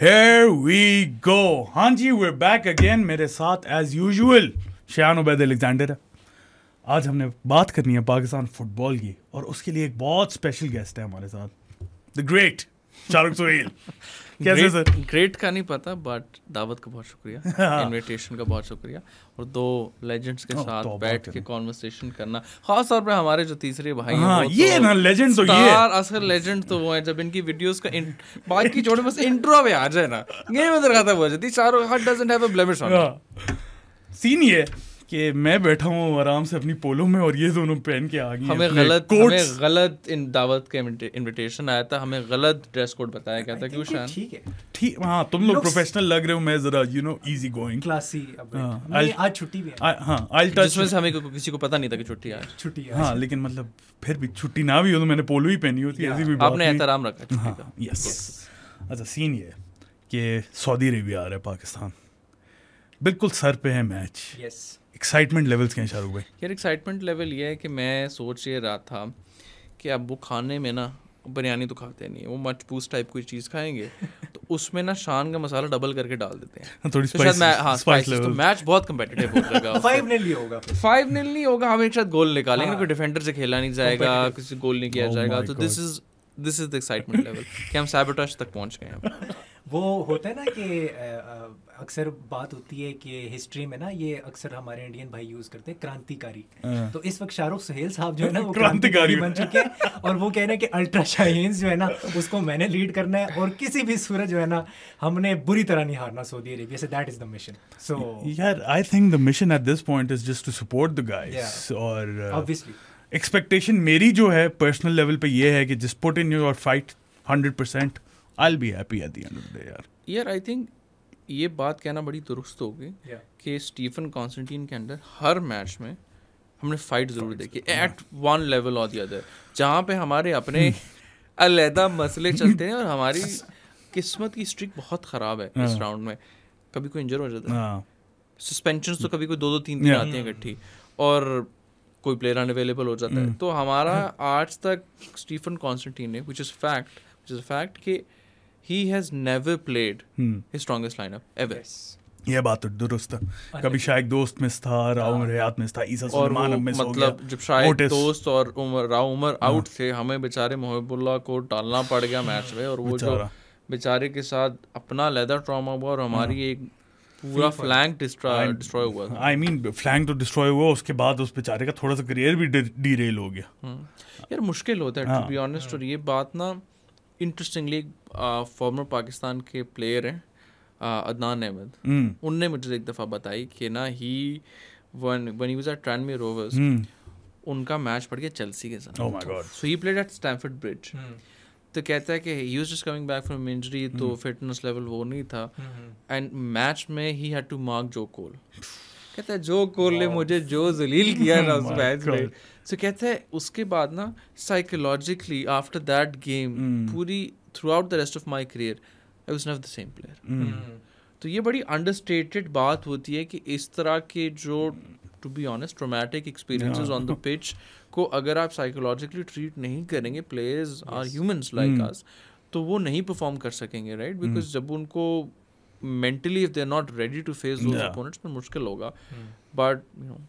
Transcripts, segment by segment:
Here we go. हाँ जी, we're back again. मेरे साथ as usual शान उबैद अलेक्जेंडर है. आज हमने बात करनी है पाकिस्तान फुटबॉल की और उसके लिए एक बहुत स्पेशल गेस्ट है हमारे साथ, द ग्रेट शाहरुख सुहेल. कैसे सर? ग्रेट का नहीं पता, बट दावत का बहुत शुक्रिया, इनविटेशन का बहुत शुक्रिया, और दो लेजेंड्स के साथ बैठ के कॉन्वर्सेशन करना, खास तौर पे हमारे जो तीसरे भाई हैं. हाँ, ये ना लेजेंड तो ये है. असल लेजेंड तो वो है जब इनकी वीडियोस का बाकी छोड़े बस इंट्रो में आ जाए ना, गेम इधर खत्म हो जाती. Shahrukh doesn't have a blemish on it. Scene ये कि मैं बैठा हूँ आराम से अपनी पोलो में और ये दोनों पहन के आ गए. हमें गलत इन दावत के इनविटेशन आया था, हमें गलत ड्रेस कोड बताया गया था. क्यों शान? ठीक. हाँ, तुम लोग प्रोफेशनल लग रहे हो, मैं जरा इजी गोइंग क्लासी. आज छुट्टी भी है. हाँ, I'll touch. जिसमें से हमें किसी को पता नहीं था कि छुट्टी है. हाँ, लेकिन मतलब फिर भी छुट्टी ना भी हो तो मैंने पोलो ही पहनी होती है. ऐसी भी आपने एहतराम रखा छुट्टी का. यस. अच्छा, सीन ये कि सऊदी अरेबिया आ रहा है पाकिस्तान, बिल्कुल सर पे है मैच. यस. एक्साइटमेंट लेवल्स क्या हैं शाहरुख भाई? यार एक्साइटमेंट लेवल ये है कि मैं सोच ये रहा था कि अब वो खाने में ना बिरयानी तो खाते नहीं है, वो मचपूस टाइप कोई चीज़ खाएंगे तो उसमें ना शान का मसाला डबल करके डाल देते हैं. थोड़ी स्पाइस लेवल. तो मैच बहुत कम्पिटिटिव हो जाएगा. 5-0 होगा. 5-0 नहीं होगा, हम एक साथ गोल निकालेंगे. कोई डिफेंडर से खेला नहीं जाएगा, किसी गोल नहीं किया जाएगा. तो this is the excitement level कि हम सैबोटेज तक पहुंच गए हैं. वो होता है ना कि अक्सर बात होती है कि हिस्ट्री में ना ये अक्सर हमारे इंडियन भाई यूज करते हैं क्रांतिकारी. तो इस वक्त शाहरुख सुहेल साहब जो है ना वो क्रांतिकारी बन चुके हैं और वो कह रहे हैं कि अल्ट्रा शाहीन्स जो है ना उसको मैंने लीड करना है और किसी भी सूरत जो है ना हमने बुरी तरह नहीं हारना सऊदी अरेबिया से. That is the mission. So यार, I think the mission at this point is just to support the guys. और ऑब्वियसली एक्सपेक्टेशन मेरी जो है पर्सनल लेवल पे ये है कि just put in your fight 100%. I'll be happy at the end of the day. यार I think ये बात कहना बड़ी दुरुस्त होगी कि स्टीफन कॉन्स्टेंटीन के अंदर हर मैच में हमने फाइट ज़रूर देखी एट वन लेवल और द अदर, जहाँ पे हमारे अपने अलहदा मसले चलते हैं और हमारी किस्मत की स्ट्रिक बहुत ख़राब है. इस राउंड में कभी कोई इंजर हो जाता है, सस्पेंशन तो कभी कोई 2-2 3-3 आती हैं इकट्ठी, और कोई प्लेयर अनअवेलेबल हो जाता है. तो हमारा आज तक स्टीफन कॉन्स्टेंटीन ने विच इज़ फैक्ट कि he has never played his strongest lineup ever. ये बात तो दुरुस्त है. कभी शायद दोस्त मिस था, राव हयात मिस था, ईसा सुलेमान मिस हो गया. मतलब जब शायद दोस्त और राव उमर आउट थे, हमें बेचारे मोहब्बुल्लाह को डालना पड़ गया मैच में, और वो जो बेचारे के साथ अपना लेदर ट्रॉमा हुआ और हमारी एक पूरा फ्लैंक डिस्ट्रॉय हुआ. आई मीन फ्लैंक तो डिस्ट्रॉय हुआ, उसके बाद उस बेचारे का थोड़ा सा करियर भी डिरेल हो गया. यार मुश्किल होता है टू बी ऑनेस्ट. और ये बात ना इंटरेस्टिंगली फॉर्मर पाकिस्तान के प्लेयर हैं अदनान अहमद, उनने मुझे एक दफ़ा बताई कि ना when he was at transfer Rovers उनका मैच पड़ गया चेल्सी के साथ. Oh my god. So he played at Stamford Bridge. तो कहता है कि he was just coming back from injury, तो फिटनेस लेवल वो नहीं था, एंड मैच में ही हैड टू मार्क जो कोल. कहता है जो कोल ने मुझे जो जलील किया ना उस मैच में. सो कहता है उसके बाद ना साइकोलॉजिकली आफ्टर दैट गेम पूरी through out the rest of my career I was never the same player. तो ये बड़ी अंडरस्टेटेड बात होती है कि इस तरह के जो to be honest traumatic experiences on the pitch को अगर आप साइकोलॉजिकली ट्रीट नहीं करेंगे, players are humans like us, तो वो नहीं परफॉर्म कर सकेंगे, राइट? बिकॉज जब उनको mentally if they are not ready to face those opponents तो मुश्किल होगा. But you know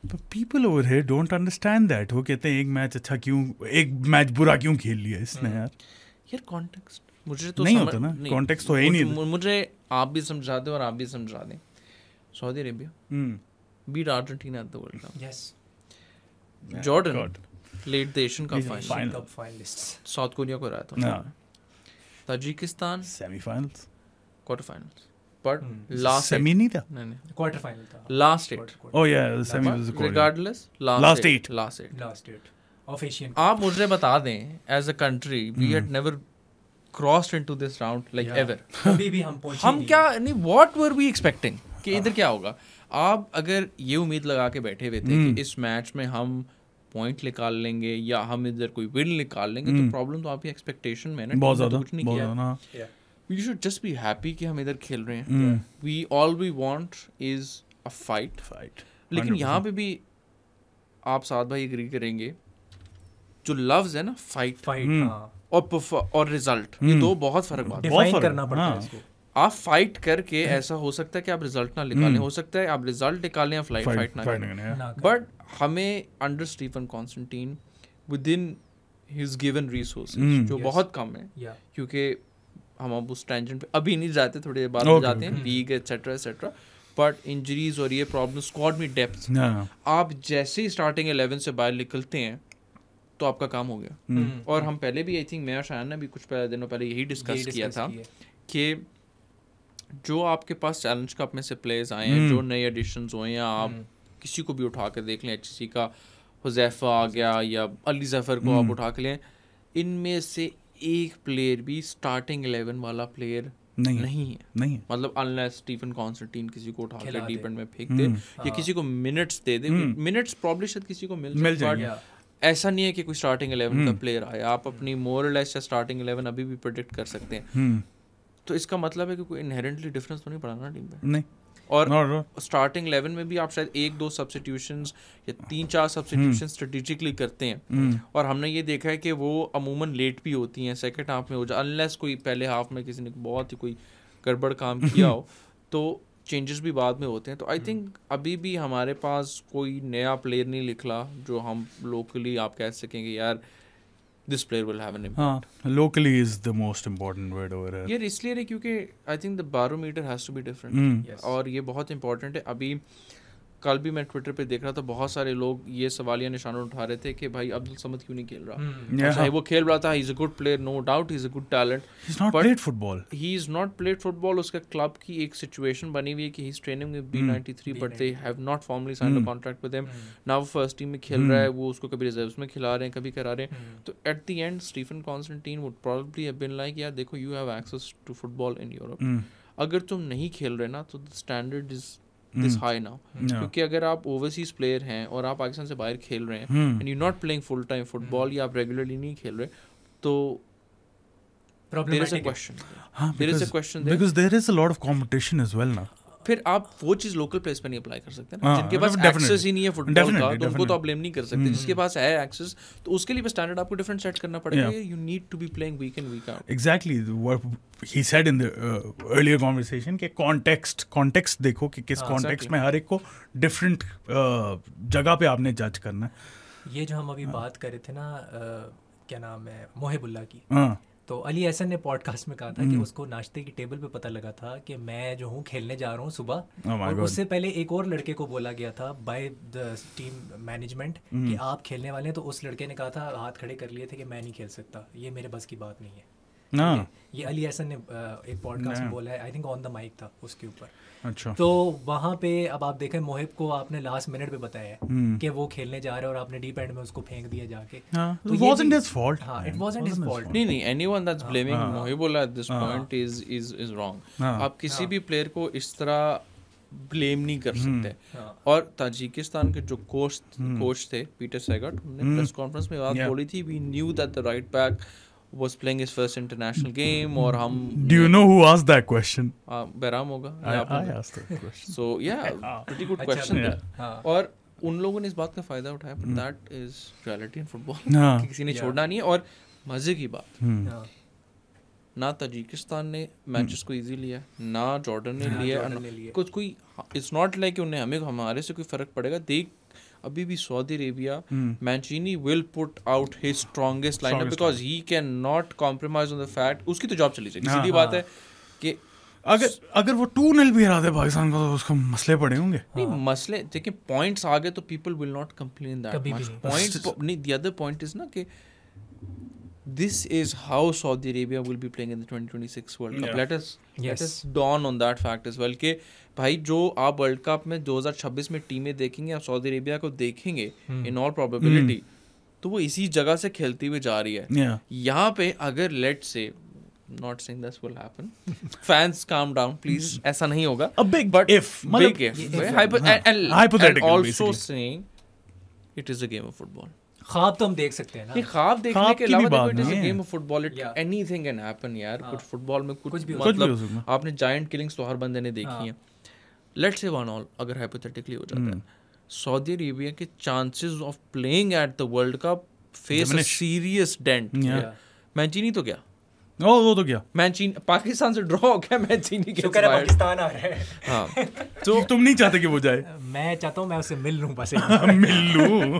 But people over here don't understand that. वो कहते हैं एक मैच बुरा क्यों खेल लिया इसने यार कॉन्टेक्स्ट मुझे तो नहीं होता ना. कॉन्टेक्स्ट तो है ही नहीं. मुझे आप भी समझा दें और आप भी समझा दें. Saudi Arabia beat Argentina at the world Cup. Yes. Jordan led the Asian Cup finalist. South Korea को हराया था. Tajikistan semifinals, quarter finals, but last semi नहीं था, नहीं क्वार्टर फाइनल था. Last 8. Oh yeah, the semi was the quarter. Regardless, last 8 of Asian. आप मुझे बता दें as a country we had never crossed into this round like ever. कभी भी हम पहुंचे हम क्या नहीं, what were we expecting कि इधर क्या होगा? आप अगर ये उम्मीद लगा के बैठे हुए थे कि इस मैच में हम पॉइंट निकाल लेंगे या हम इधर कोई विन निकाल लेंगे, तो प्रॉब्लम तो आपकी एक्सपेक्टेशन में ना बहुत ज़्यादा कुछ नहीं किया. We should just be happy कि हम इधर खेल रहे हैं. All we want is a fight. लेकिन यहाँ पे भी आप साथ भाई एग्री करेंगे, जो लफ्ज़ है ना फाइट और रिजल्ट, ये दो बहुत फर्क बात है। डिफाइन करना पड़ता है इसको। आप फाइट करके ऐसा हो सकता है कि आप रिजल्ट ना निकालें, हो सकता है आप रिजल्ट निकालें या फाइट ना करें, बट हमें under Stephen Constantine within his given resources जो बहुत कम है, क्योंकि हम अब उस टेंशन पे अभी नहीं जाते, थोड़ी देर बाद जाते हैं, league etcetera etcetera, but injuries और ये प्रॉब्लम, स्क्वाड में डेप्थ, आप जैसे ही स्टार्टिंग 11 से बाहर निकलते हैं तो आपका काम हो गया। और हम पहले भी आई थिंक मैं और शायन ने भी कुछ दिनों पहले यही डिस्कस किया था कि जो आपके पास चैलेंज कप में से प्लेयर्स आए हैं, जो नए एडिशंस हुए हैं, आप किसी को भी उठा कर देख लें, HC का हुज़ैफा आ गया या अली ज़फ़र को आप उठा कर लें, इनमें से एक प्लेयर भी स्टार्टिंग 11 वाला प्लेयर नहीं है। मतलब अनलेस स्टीफन कॉन्स्टेंटीन किसी को उठा के डीप एंड में फेंक दे या किसी को मिनट्स दे दे, मिनट्स प्रॉब्ली शायद किसी को मिल जाए, ऐसा नहीं है कि कोई स्टार्टिंग 11 का प्लेयर आया। आप अपनी मोर लेस या स्टार्टिंग 11 अभी भी प्रेडिक्ट कर सकते हैं। तो इसका मतलब है कि कोई इनहेरेंटली डिफरेंस तो नहीं पड़ा ना टीम में, नहीं। और स्टार्टिंग 11 में भी आप शायद 1-2 सब्स्टिट्यूशंस या 3-4 सब्स्टिट्यूशंस स्ट्रेटेजिकली करते हैं, और हमने ये देखा है कि वो अमूमन लेट भी होती हैं, सेकंड हाफ में हो जाए, अनलेस कोई पहले हाफ में किसी ने बहुत ही कोई गड़बड़ काम किया हो तो चेंजेस भी बाद में होते हैं। तो आई थिंक अभी भी हमारे पास कोई नया प्लेयर नहीं निकला जो हम लोकली आप कह सकेंगे यार this player will have an impact. Locally is the most important word over here. यार इसलिए है क्योंकि I think the barometer has to be different. Yes. और ये बहुत important है। अभी कल भी मैं ट्विटर पे देख रहा था, बहुत सारे लोग ये सवालिया निशान उठा रहे थे कि भाई अब्दुल समद क्यों नहीं खेल रहा। अच्छा, वो खेल रहा था, he is a good player, no doubt he is a good talent, he is not played football, he is not played football. उसका क्लब की एक सिचुएशन बनी हुई है कि he is training with B93 but they have not formally signed a contract with him. Now वो first team में खेल रहा है, वो उसको कभी रिजर्व्स में खिला रहे हैं, कभी करा रहे हैं। तो at the end Stephen Constantine would probably have been like यार देखो you have access to football in Europe, अगर तुम नहीं खेल रहे ना तो the standard is this high now. क्योंकि अगर आप ओवरसीज प्लेयर हैं और आप पाकिस्तान से बाहर खेल रहे हैं and you not playing full time football या आप रेगुलरली नहीं खेल रहे, तो there is a question. There is a question there. Because there is a lot of competition as well now. फिर आप वो चीज़ लोकल प्लेस पे नहीं अप्लाई कर सकते ना, जिनके पास एक्सेस ही नहीं है फुटबॉल का, तो उनको तो आप ब्लेम नहीं कर सकते। जिसके पास है एक्सेस तो उसके लिए स्टैंडर्ड आपको डिफरेंट सेट करना पड़ेगा। You need to be playing week in week out. Exactly what he said in the earlier conversation के कॉन्टेक्स्ट देखो कि किस कॉन्टेक्स्ट में हर एक को डिफरेंट जगह पे आपने जज करना है। ये जो हम अभी बात कर रहे थे ना, क्या नाम है, मोहिबुल्लाह की, तो अली हसन ने पॉडकास्ट में कहा था कि उसको नाश्ते की टेबल पे पता लगा था कि मैं जो हूँ खेलने जा रहा हूँ सुबह, और उससे पहले एक और लड़के को बोला गया था बाय द टीम मैनेजमेंट कि आप खेलने वाले हैं, तो उस लड़के ने कहा था, हाथ खड़े कर लिए थे कि मैं नहीं खेल सकता, ये मेरे बस की बात नहीं है। ये अली हसन ने एक पॉडकास्ट में बोला है, I think on the mic था उसके ऊपर। अच्छा। तो वहाँ पे अब आप देखें, मोहिब को आपने लास्ट मिनट पे बताया कि वो खेलने जा रहा है और आपने डीप एंड में उसको फेंक दिया जाके। तो it wasn't his fault. हाँ, it wasn't his fault. नहीं, anyone that's blaming Mohibullah at this point is wrong. आप किसी भी प्लेयर को इस तरह ब्लेम नहीं कर सकते। और ताजिकिस्तान के जो कोच थे पीटर सेगट, उन्होंने प्रेस कॉन्फ्रेंस में बात बोली थी, we knew that the right back was playing his first international game, और हम Do you know who asked that question? Bairam होगा। I asked that question. So yeah, pretty good question there. और उन लोगों ने इस बात का फायदा उठाया, but that is reality in football. किसी ने छोड़ना नहीं है। और मजे की बात, ना ताजिकिस्तान ने मैचेस को इजी लिया, ना जॉर्डन ने लिया, कुछ कोई इट्स नॉट लाइक उन्हें हमें हमारे से कोई फर्क पड़ेगा। देख अभी भी Saudi Arabia, Mancini will put out his strongest lineup because he can not compromise on the fact उसकी तो जॉब चली जाएगी। सीधी बात है कि अगर वो 2-0 भी हरा दे पाकिस्तान को तो उसको मसले पड़े होंगे। नहीं, मसले देखिए, पॉइंट्स आ गए तो people will not complain that much. Point नहीं, द अदर पॉइंट इज ना कि this is how Saudi Arabia will be playing in the 2026 World Cup. Let us dawn on that fact as well कि भाई जो आप world cup में 2026 में टीमें देखेंगे, आप सऊदी अरेबिया को देखेंगे in all probability, तो वो इसी जगह से खेलती हुई जा रही है। यहाँ पे अगर let's say, not saying this will happen, fans calm down please, ऐसा नहीं होगा, a big if, and also saying it is a game of football. ख्वाब तो हम देख सकते हैं ना, ख्वाब देखने के अलावा देखो, it is a game of football, it anything can happen यार। कुछ फुटबॉल में कुछ भी मतलब आपने जायंट किलिंग्स तो हर बंदे ने देखी हैं। लेट्स से 1-1 अगर हाइपोथेटिकली हो जाता है, सऊदी अरेबिया के chances of playing at the world cup face a serious dent Mancini तो क्या वो तो क्या मैंचीनी पाकिस्तान से ड्रॉ हो गया, मैंचीनी शुक्र है पाकिस्तान आ रहा है। हाँ तो तुम नहीं चाहते कि वो जाए? मैं चाहता हूँ मैं उससे मिल लूँ बस मिल लूँ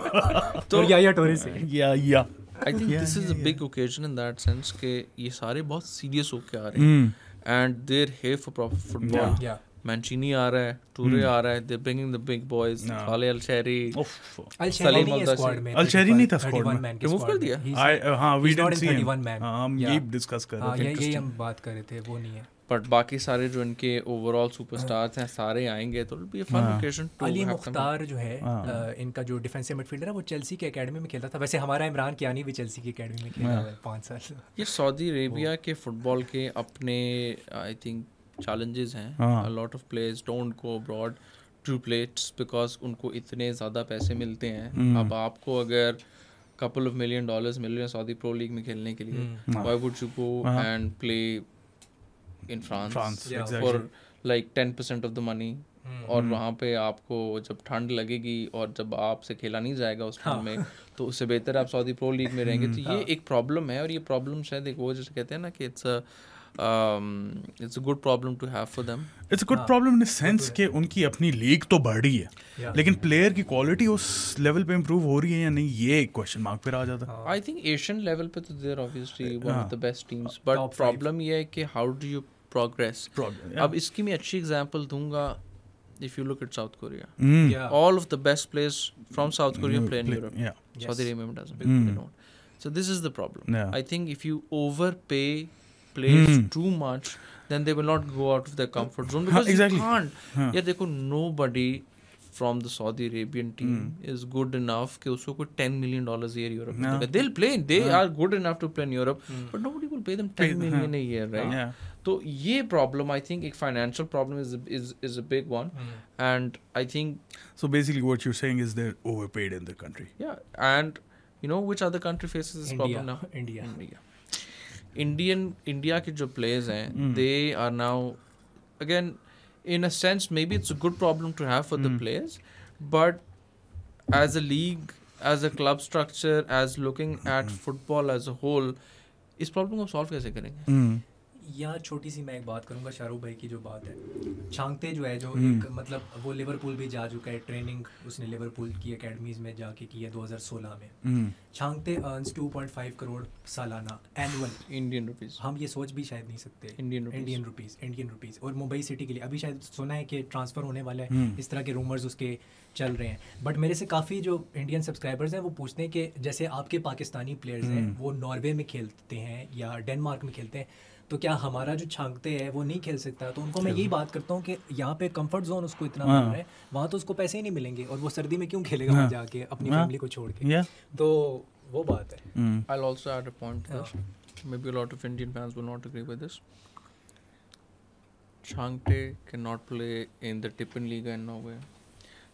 तो या टोरे से या I think this is a big occasion in that sense के ये सारे बहुत सीरियस होके आ रहे हैं and they're here for proper football. Mancini आ रहा है, टूरे आ रहा है, they bringing the big boys, खाले अलशहरी, सलीम अलशहरी नहीं था स्क्वाड में, रिमूव कर दिया। हां वी डिडंट सी हिम, हम ये डिस्कस कर रहे थे, यही हम बात कर रहे थे, वो नहीं है। बट बाकी सारे जो इनके ओवरऑल सुपरस्टार्स हैं सारे आएंगे तो be a fun occasion too. Ali Mukhtar जो है इनका जो डिफेंसिव मिडफील्डर है वो चेल्सी की एकेडमी में खेलता था। वैसे हमारा इमरान कियानी भी चेल्सी की एकेडमी में खेला हुआ है 5 साल। ये सऊदी अरेबिया के फुटबॉल के अपने आई थिंक challenges हैं। a lot of players don't go abroad to play because उनको इतने ज़्यादा पैसे मिलते हैं। अब आपको अगर couple of $1 million मिल रहे हैं सऊदी प्रो लीग में खेलने के लिए, why would you go and play in France for like 10% of the money? और वहाँ पे आपको जब ठंड लगेगी और जब आपसे खेला नहीं जाएगा उस ठंड में, तो उससे बेहतर आप सऊदी प्रो लीग में रहेंगे। तो ये एक प्रॉब्लम है, और ये प्रॉब्लम शायद एक वो जैसे कहते हैं ना कि it's a good problem to have for them. It's a good problem in the sense कि उनकी अपनी लीग तो बढ़ रही है, लेकिन प्लेयर की क्वालिटी उस लेवल पे इम्प्रूव हो रही है या नहीं, ये एक क्वेश्चन मार्क पे आ जाता है। I think Asian level पे तो they're obviously one of the best teams, but problem ये है कि how do you progress? अब इसकी मैं अच्छी एग्जांपल दूंगा। If you look at South Korea, all of the best players from South Korea play in Europe. Saudi Arabia doesn't. They don't. So this is the problem. I think if you overpay players too much, then they will not go out of their comfort zone because you can't. Yeah, देखो nobody from the Saudi Arabian team is good enough कि उसको कोई $10 million a year Europe में देगा। They'll play. They are good enough to play in Europe, but nobody will pay them $10 million a year, right? तो ये problem I think एक financial problem is a big one, and I think so basically what you're saying is they're overpaid in the country. Yeah, and you know which other country faces this problem now? India के जो players हैं, they are now again in a sense maybe it's a good problem to have for the players, but as a league, as a club structure, as looking at football as a whole, इस problem को solve कैसे करेंगे? यहाँ छोटी सी मैं एक बात करूँगा शाहरुख भाई की जो बात है, छांगते जो है जो एक मतलब वो लिवरपूल भी जा चुका है, ट्रेनिंग उसने लिवरपूल की एकेडमीज में जाके की है 2016 में। छांगते अर्न्स 2.5 करोड़ सालाना एनुअल इंडियन रुपीस। हम ये सोच भी शायद नहीं सकते। Indian rupees. और मुंबई सिटी के लिए अभी शायद सुना है कि ट्रांसफ़र होने वाला है, इस तरह के रूमर्स उसके चल रहे हैं। बट मेरे से काफ़ी जो इंडियन सब्सक्राइबर्स हैं वो पूछते हैं कि जैसे आपके पाकिस्तानी प्लेयर्स हैं वो नॉर्वे में खेलते हैं या डेनमार्क में खेलते हैं, तो क्या हमारा जो छांगते हैं वो नहीं खेल सकता? तो उनको मैं यही बात करता हूँ कि यहाँ पे कंफर्ट जोन उसको इतना मिल रहा है, वहाँ तो उसको पैसे ही नहीं मिलेंगे, और वो सर्दी में क्यों खेलेगा वहाँ जाके अपनी फैमिली को छोड़ के? तो वो बात है। I'll also add a point to this. Maybe a lot of Indian fans will not agree with this. Changte cannot play in the Tippeligaen in Norway.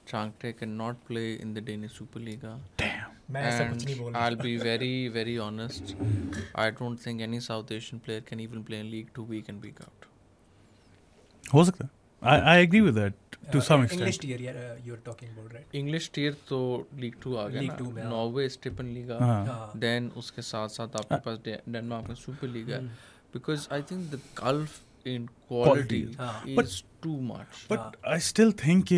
Changte cannot play in the Danish Superliga. Damn. And I'll be very, very honest. I don't think any South Asian player can even play in League 2 week in, week out. हो सकता है. I agree with that to some extent. English tier you're talking about, right? English tier तो League 2 आ गया League 2 में, Norway Tippeliga, then उसके साथ आपके पास Denmark में Superliga, because I think the gulf in quality is too much. But I still think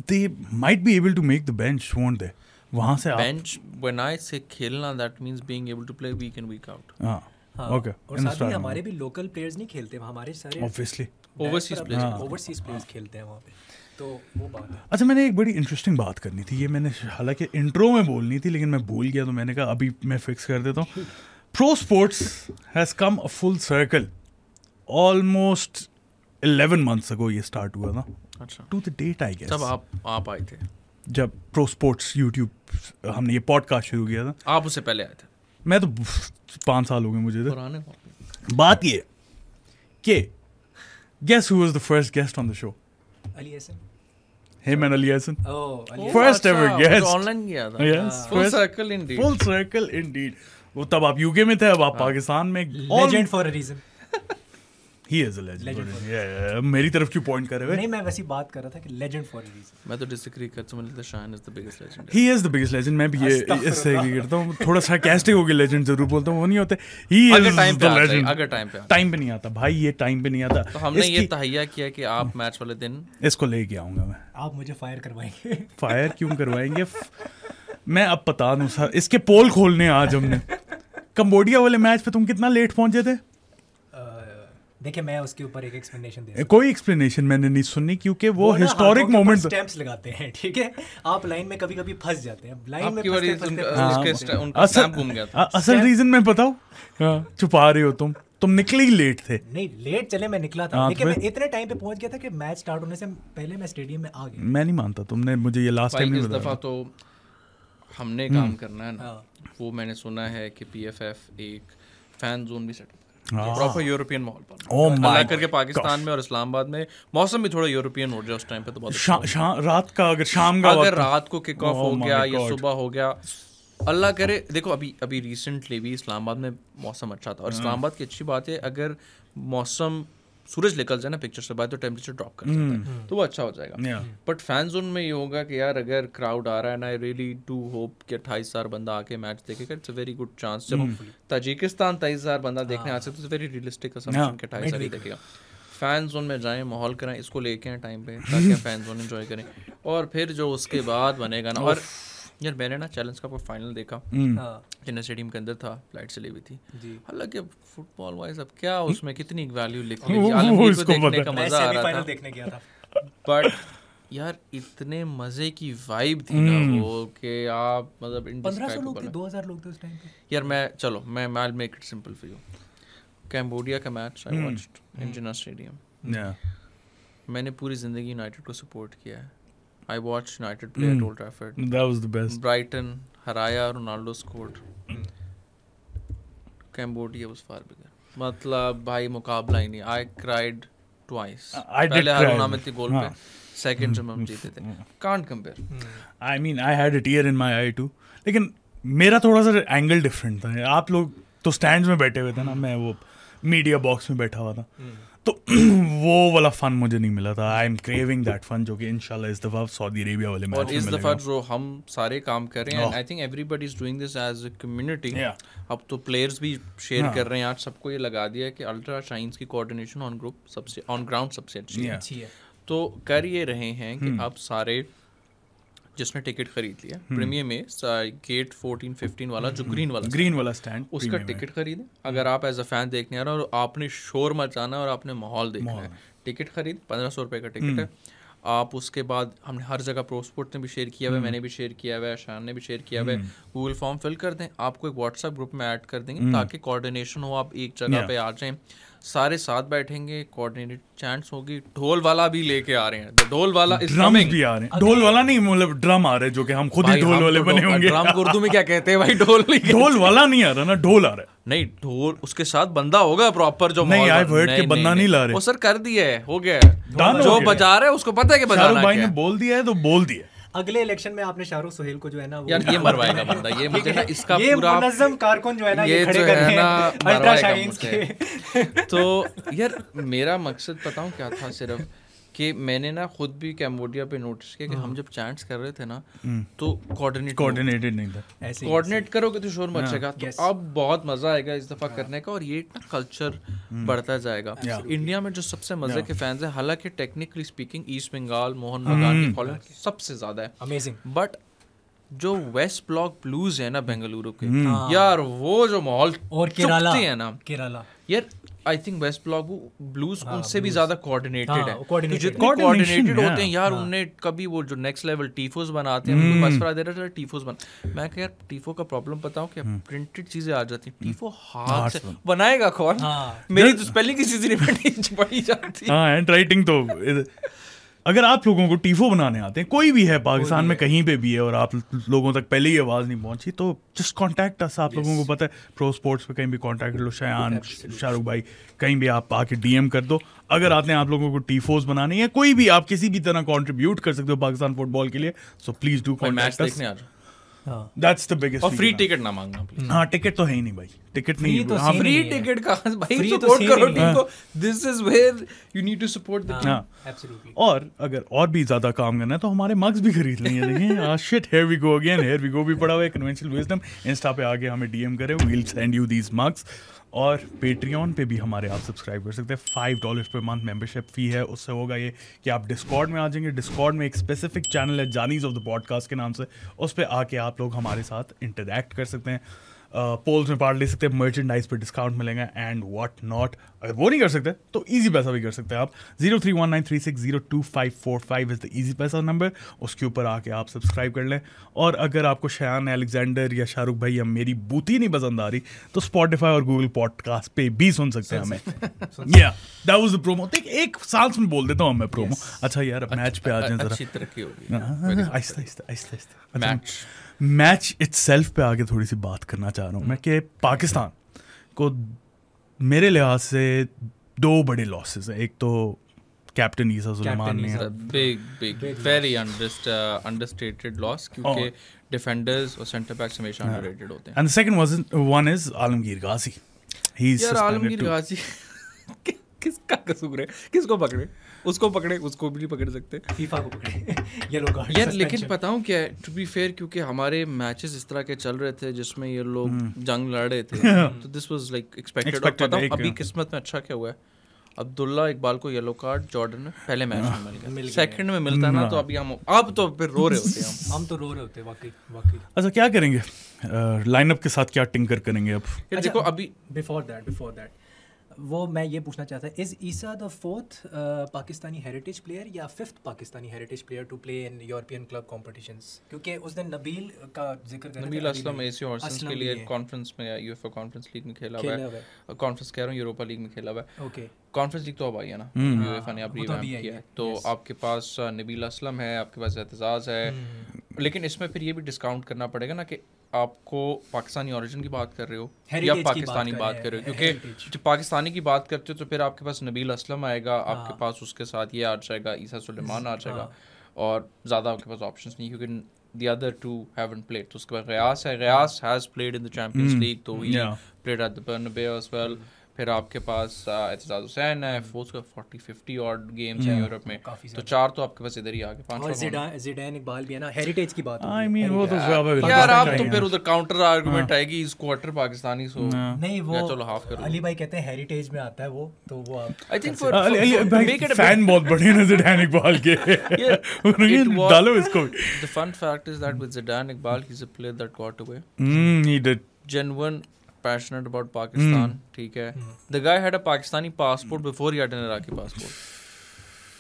they might be able to make the bench, won't they? वहाँ से bench when I say खेलना that means being able to play week in week out. Okay. और साथ ही हमारे भी local players नहीं खेलते, हमारे सारे obviously ओवरसीज प्लेयर्स खेलते हैं वहाँ पे, तो वो बात है। अच्छा, मैंने एक बड़ी इंटरेस्टिंग बात करनी थी, ये मैंने हालांकि इंट्रो में बोलनी थी लेकिन मैं भूल गया, तो मैंने कहा अभी मैं फिक्स कर देता हूँ। Pro sports has come a full circle almost 11 months ago ये स्टार्ट हुआ था। अच्छा, to the date I guess. तब आप आए थे जब प्रो स्पोर्ट्स यूट्यूब हमने ये पॉडकास्ट शुरू किया था। आप उससे पहले आए थे? मैं तो 5 साल हो गए मुझे। पुराने बात ये कि guess who was the first guest on the show? Ali Hassan. Him and Ali Hassan. Oh, Ali first ever guest. Online किया था। Yes. Full circle indeed. Full circle indeed. वो तब आप यूके में थे, अब आप पाकिस्तान में। Legend for a reason. He is a legend. Yeah, मेरी तरफ क्यों पॉइंट कर रहे हो? नहीं, मैं वैसी बात कर रहा था कि लेजेंड फॉर अ रीजन. मैं तो डिसएग्री करता हूं, मुझे लगता है शान is the biggest legend. He is the biggest legend. मैं भी ये इससे एग्री करता हूँ. थोड़ा sarcastic होके legend जरूर बोलता हूँ, वो नहीं होता. He is the legend. अगर टाइम पे नहीं आता भाई, ये टाइम पे नहीं आता. तो हमने ये तहैया किया कि आप मैच वाले दिन इसको लेके आऊंगा मैं. आप मुझे फायर करवाएंगे. फायर क्यों करवाएंगे? मैं अब बता दूं सर, इसके पोल खोलने आज हमने. कंबोडिया वाले मैच पे तुम कितना लेट पहुंचे थे? देखिए, मैं उसके ऊपर एक एक्सप्लेनेशन दे. कोई एक्सप्लेनेशन मैंने नहीं सुनी, क्योंकि वो हिस्टोरिक मोमेंट स्टैंप्स लगाते हैं, ठीक है. आप लाइन में कभी-कभी फंस जाते हैं. लाइन में उनका स्टैम्प घूम गया था. असल रीजन मैं बताऊं, छुपा रहे हो तुम निकले ही लेट थे. नहीं, लेट चले, मैं निकला था, लेकिन मैं इतने टाइम पे पहुंच गया था कि मैच स्टार्ट होने से पहले मैं स्टेडियम में आ गया. मैं नहीं मानता, तुमने मुझे ये लास्ट टाइम नहीं बताया. तो हमने काम करना है ना, वो मैंने सुना है कि PFF एक फैन जोन भी सेटअप प्रॉपर यूरोपियन माहौल पर. अल्लाह करके पाकिस्तान में और इस्लामाबाद में मौसम भी थोड़ा यूरोपियन हो जाए उस टाइम पे तो बहुत रात का, अगर शाम का, अगर रात को किक ऑफ हो गया या सुबह हो गया, अल्लाह करे. देखो अभी रिसेंटली भी इस्लामाबाद में मौसम अच्छा था, और इस्लामाबाद की अच्छी बात है, अगर मौसम सूरज निकल जाए ना पिक्चर से बाद, तो टेम्परेचर ड्रॉप कर सकता है, तो वो अच्छा हो जाएगा. बट फैन जोन में ये होगा कि यार अगर क्राउड आ रहा है ना, आई रियली डू होप कि 28,000 बंदा आके मैच देखेगा. It's a very good chance. जब ताजिकिस्तान 23,000 बंदा देखने आ सकते, वेरी रियलिस्टिक असम्पशन कि 28,000 ही देखेगा. फैन जोन में जाएं, माहौल कराएं, इसको लेके आए टाइम पे, ताकि फैन जोन एंजॉय करें. और फिर जो उसके बाद बनेगा ना, और यार मैंने ना चैलेंज का फाइनल देखा, चेन्नई स्टेडियम के अंदर था, फ्लाइट चली हुई थी. हालांकि फुटबॉल वाइज अब क्या उसमें कितनी वैल्यू लिखी है, आलमगीर को देखने का मजा आ रहा था. बट यार इतने मजे की वाइब थी ना वो, कि आप मतलब 1500 लोग थे, 2000 लोग थे उस टाइम पे. यार मैं I'll make it simple for you. Cambodia का match I watched in Jinnah stadium. मैंने पूरी जिंदगी यूनाइटेड को सपोर्ट किया है. I watched United play at Old Trafford. That was the best. Brighton हराया, Ronaldo scored. Cambodia was far bigger. मतलब भाई मुकाबला ही नहीं. I cried twice. पहले हारूना में थी गोल पे, सेकंड जब हम जीते थे. Can't compare. I mean, I had a tear in my eye too. लेकिन मेरा थोड़ा सा एंगल डिफरेंट था. आप लोग तो स्टैंड्स में बैठे हुए थे ना, मैं वो मीडिया बॉक्स में बैठा हुआ था, तो वो वाला फन मुझे नहीं मिला था. I am craving that fun, जो कि इंशाल्लाह इस दफा सऊदी अरेबिया वाले मैच में मिलेगा. और इस दफा जो हम सारे काम कर रहे हैं, I think everybody is doing this as a community. अब तो प्लेयर्स भी शेयर कर रहे हैं. आज सबको ये लगा दिया है कि अल्ट्रा शाइन्स की कोऑर्डिनेशन ऑन ग्राउंड सबसे अच्छी है. तो कर ये रहे हैं कि अब सारे जिसने टिकट खरीद लिया प्रीमियम में, गेट 14-15 वाला, जो ग्रीन वाला स्टैंड, उसका टिकट खरीदें. अगर आप एज अ फैन देखने आ रहे हो और आपने शोर मचाना और आपने माहौल देखना है, टिकट खरीद. 1500 रुपये का टिकट है. आप उसके बाद हमने हर जगह प्रो स्पोर्ट ने भी शेयर किया हुआ है, मैंने भी शेयर किया हुआ है, शान ने भी शेयर किया हुआ है. गूगल फॉर्म फिल कर दें, आपको एक व्हाट्सएप ग्रुप में ऐड कर देंगे ताकि कोऑर्डिनेशन हो, आप एक जगह पे आ जाएं, सारे साथ बैठेंगे, कोऑर्डिनेटेड चैंट्स होगी. ढोल वाला भी लेके आ रहे हैं, ढोल वाला ड्रम भी आ रहे हैं. ढोल वाला नहीं, मतलब ड्रम आ रहे हैं, जो कि हम खुद ही ढोल वाले बने होंगे. ड्रम को उर्दू में क्या कहते हैं भाई? ढोल वाला नहीं आ रहा ना, ढोल आ रहा है. नहीं, ढोल उसके साथ बंदा होगा प्रॉपर, जो नहीं, आई वर्ड के बंदा नहीं ला रहे. वो सर कर दिया है, हो गया है, जो बजा रहा है उसको पता है कि बजाना है. भाई ने बोल दिया है तो बोल दिया. अगले इलेक्शन में आपने शाहरुख सुहेल को जो है ना, यार ये मरवाएगा बंदा. ये मुझे ना इसका ये पूरा मुनज़्ज़म कारकुन जो है ना, ये खड़े कर रहे हैं अल्ट्रा शाइन्स के. तो यार मेरा मकसद बताऊं क्या था, सिर्फ कि मैंने ना खुद भी कैम्बोडिया पे नोटिस किया कि हम जब चैंट्स कर रहे थे ना, तो कोऑर्डिनेटेड नहीं था. कोऑर्डिनेट करोगे तो शोर मचेगा. तो अब बहुत मजा आएगा इस दफा करने का, और ये ना कल्चर बढ़ता जाएगा. इंडिया में जो सबसे मजे के फैंस है, हालांकि टेक्निकली स्पीकिंग ईस्ट बंगाल, मोहन बगान की फॉलोइंग सबसे ज्यादा है, अमेजिंग. बट जो वेस्ट ब्लॉक ब्लूज है ना बेंगलुरु के, यार वो जो माहौल और केरला है ना, यार I think West Block Blues उनसे भी ज्यादा कोऑर्डिनेटेड है. जितने कोऑर्डिनेटेड होते हैं यार, उन्हें कभी वो जो नेक्स्ट लेवल टीफोस बनाते हैं, उनको मशवरा दे रहे थे टीफोस मैं कह यार टीफो का प्रॉब्लम बताऊं कि प्रिंटेड चीजें आ जाती हैं. टीफो हाथ से बनाएगा कौन? मेरी तो स्पेलिंग की चीजें नहीं पढ़ी जाती. हैंड राइटिंग तो अगर आप लोगों को टीफो बनाने आते हैं, कोई भी है पाकिस्तान में कहीं पे भी है, और आप लोगों तक पहले ही आवाज़ नहीं पहुंची, तो जस्ट कांटेक्ट अस. आप लोगों को पता है प्रो स्पोर्ट्स पे कहीं भी कांटेक्ट लो, शयान, शाहरुख भाई, कहीं भी आप आके डीएम कर दो. अगर आते हैं आप लोगों को टीफोस बनाने या कोई भी आप किसी भी तरह कंट्रीब्यूट कर सकते हो पाकिस्तान फुटबॉल के लिए, so please do contact us. That's the biggest. और फ्री टिकट ना मांगना प्लीज। हाँ टिकट तो है ही नहीं भाई, टिकट नहीं तो हाँ फ्री टिकट का भाई सपोर्ट करो टीम को, this is where you need to support the team. Absolutely. और अगर और भी ज्यादा काम करना है तो हमारे मग्स भी खरीद लेंगे। देखिए shit here we go again, here we go भी पड़ा हुआ है कन्वेंशनल विजडम। इंस्टा पे आगे हमें डीएम करें, we will send you these mugs. और पेट्रियन पे भी हमारे आप सब्सक्राइब कर सकते हैं, $5 पर मंथ मेंबरशिप फी है। उससे होगा ये कि आप डिस्कॉर्ड में आ जाएंगे। डिस्कॉर्ड में एक स्पेसिफिक चैनल है जानीज ऑफ द पॉडकास्ट के नाम से, उस पर आके आप लोग हमारे साथ इंटरैक्ट कर सकते हैं, पोल्स में पार्ट ले सकते हैं, मर्चेंडाइज पे डिस्काउंट मिलेगा एंड व्हाट नॉट। अगर वो नहीं कर सकते तो इजी पैसा भी कर सकते हैं आप। 031936025545 इज द इजी पैसा नंबर, उसके ऊपर आके आप सब्सक्राइब कर लें। और अगर आपको शान अलेक्जेंडर या शाहरुख भाई या मेरी बूती नहीं पसंद आ रही तो स्पॉटिफाई और गूगल पॉडकास्ट पे भी सुन सकते हैं हमें। या दैट वाज द प्रोमो। एक सांस में बोल देता हूँ मैं प्रोमो। अच्छा यार अब मैच पे आ जाएं जरा। अच्छी तरक्की होगी। आहिस्ता आहिस्ता मैच इटसेल्फ पे आगे थोड़ी सी बात करना चाह रहा हूँ मैं कि पाकिस्तान को मेरे लिहाज से 2 बड़े लॉसेस हैं। एक तो कैप्टन ईसा सुलेमान ने बिग वेरी अंडरस्टेटेड लॉस, क्योंकि डिफेंडर्स और सेंटर बैक्स हमेशा अंडररेटेड होते हैं। And the second one is Alamgir Ghazi. He is यार आलमगीर गाजी किसका कसूर है? किसको पकड़े? उसको पकड़े, उसको भी नहीं पकड़ सकते, फीफा को पकड़े, येलो कार्ड यार। लेकिन बताऊं क्या है, टू बी फेयर, क्योंकि हमारे मैचेस इस तरह के चल रहे थे जिसमें ये लोग जंग लड़ रहे थे, तो दिस वाज लाइक एक्सपेक्टेड। और बताऊं अभी किस्मत में अच्छा क्या हुआ है, अब्दुल्ला इकबाल को येलो कार्ड जॉर्डन में पहले मैच में मिल गया। सेकंड में मिलता ना तो अभी हम अब तो फिर रो रहे होते हैं। हम तो रो रहे होते वाकई। अच्छा क्या करेंगे लाइनअप के साथ, क्या टिंकर करेंगे अब? देखो अभी बिफोर दैट वो मैं ये पूछना चाहता is Easah the 4th Pakistani heritage player या 5th Pakistani heritage player to play in European club competitions? क्योंकि उस दिन नबील का जिक्र कर रहे थे, नबील असलम एसी हॉर्सन्स के लिए कॉन्फ्रेंस में या यूएफए कॉन्फ्रेंस लीग में खेला हुआ है। कॉन्फ्रेंस कह रहा हूं, यूरोपा लीग में खेला हुआ है। ओके, कॉन्फ्रेंस लीग तो अब आई है ना, यूएफए ने अब रिवैम्प किया है। तो आपके पास नबील असलम है, आपके पास एतजाज है, लेकिन इसमें फिर ये भी डिस्काउंट करना पड़ेगा ना कि आपको पाकिस्तानी ओरिजिन की बात कर रहे हो या पाकिस्तानी बात कर रहे हो, क्योंकि जब पाकिस्तानी की बात करते हो तो फिर आपके पास नबील असलम आएगा, आपके पास उसके साथ ये आ जाएगा, ईसा सुलेमान आ जाएगा, और ज़्यादा आपके पास ऑप्शंस नहीं, क्योंकि the other two haven't played. तो उसके बाद गयास है, Ghiyas has played in the Champions League, तो he played at the Bernabeu as well. फिर आपके पास एतजाज हुसैन है, उसका 40-50 ऑड गेम्स हैं यूरोप में, तो 4 तो आपके पास इधर ही आगे, 5 और ज़िडान इकबाल भी है ना, हेरिटेज की बात आई मीन वो तो यार आप तो फिर उधर काउंटर आर्गुमेंट आएगी इस क्वार्टर पाकिस्तानी सो नहीं, वो चलो हाफ करो। अली भाई कहते हैं हेरिटेज में आता है वो, तो वो आप I think for make it fan बहुत बढ़िया है ज़िडान इकबाल के, डालो इसको। The fun fact is that with Zidane Iqbal he is a player that got away, he did genuine passionate about Pakistan, ठीक है। The guy had a Pakistani passport before he had an Iraqi passport.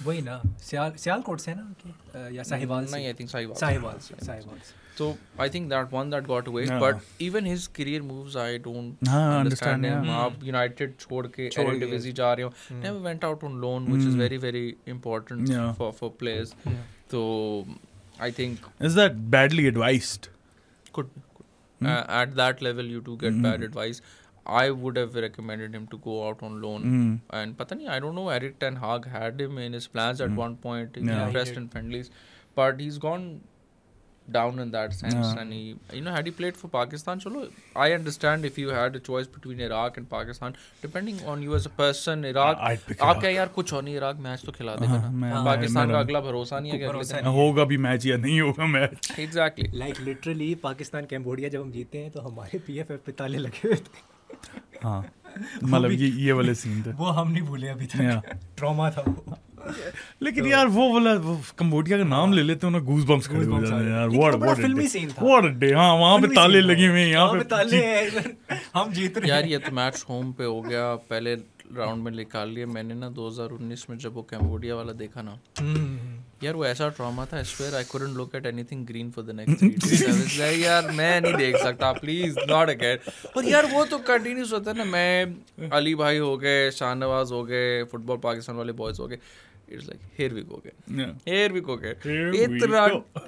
वही ना, सियालकोट से ना या साहिवाल से? नहीं, I think Sahiwal. So I think that one that got away, but even his career moves I don't understand him. आप United छोड़ के Eredivisie जा रहे हो, never went out on loan, which is very very important for players. So I think is that badly advised? Could at that level you do get bad advice. I would have recommended him to go out on loan. And pata nahi, I don't know, Erik ten Hag had him in his plans at one point, he impressed in friendlies, but he's gone down in that sense. And he, you know, had he played for Pakistan, chalo, I understand if you had a choice between Iraq and Pakistan, depending on you as a person. Iraq आप क्या यार कुछ और नहीं, Iraq match तो खिला देगा ना, पाकिस्तान का अगला भरोसा नहीं है कि अगले दिन होगा भी मैच या नहीं होगा match. Exactly, like literally Pakistan Cambodia जब हम जीते हैं तो हमारे PFF पे ताले लगे हुए थे। हाँ मतलब ये वाले सीन थे, वो हम नहीं भूले अभी तक, ट्रॉमा था वो। लेकिन यार वो वाला कंबोडिया का नाम ले लेते हैं ना, गूज बम्स खड़े हो जाते हैं यार। व्हाट फिल्मी सीन था, व्हाट डे। हां वहां पे ताले लगे हुए हैं, यहां पे ताले हम जीत रहे हैं यार। ये तो मैच होम पे हो गया, पहले राउंड में निकाल लिया मैंने ना 2019 में जब वो कैम्बोडिया वाला देखा ना, यार वो ऐसा ट्रॉमा था, I swear I couldn't look at anything green for the next 3 days. I was like यार मैं नहीं देख सकता, प्लीज नॉट अगेन। और यार वो तो कंटिन्यूस होता है ना, मैं अली भाई हो गए, शाहनवाज हो गए, फुटबॉल पाकिस्तान वाले बॉयज हो गए, it's like here we go again.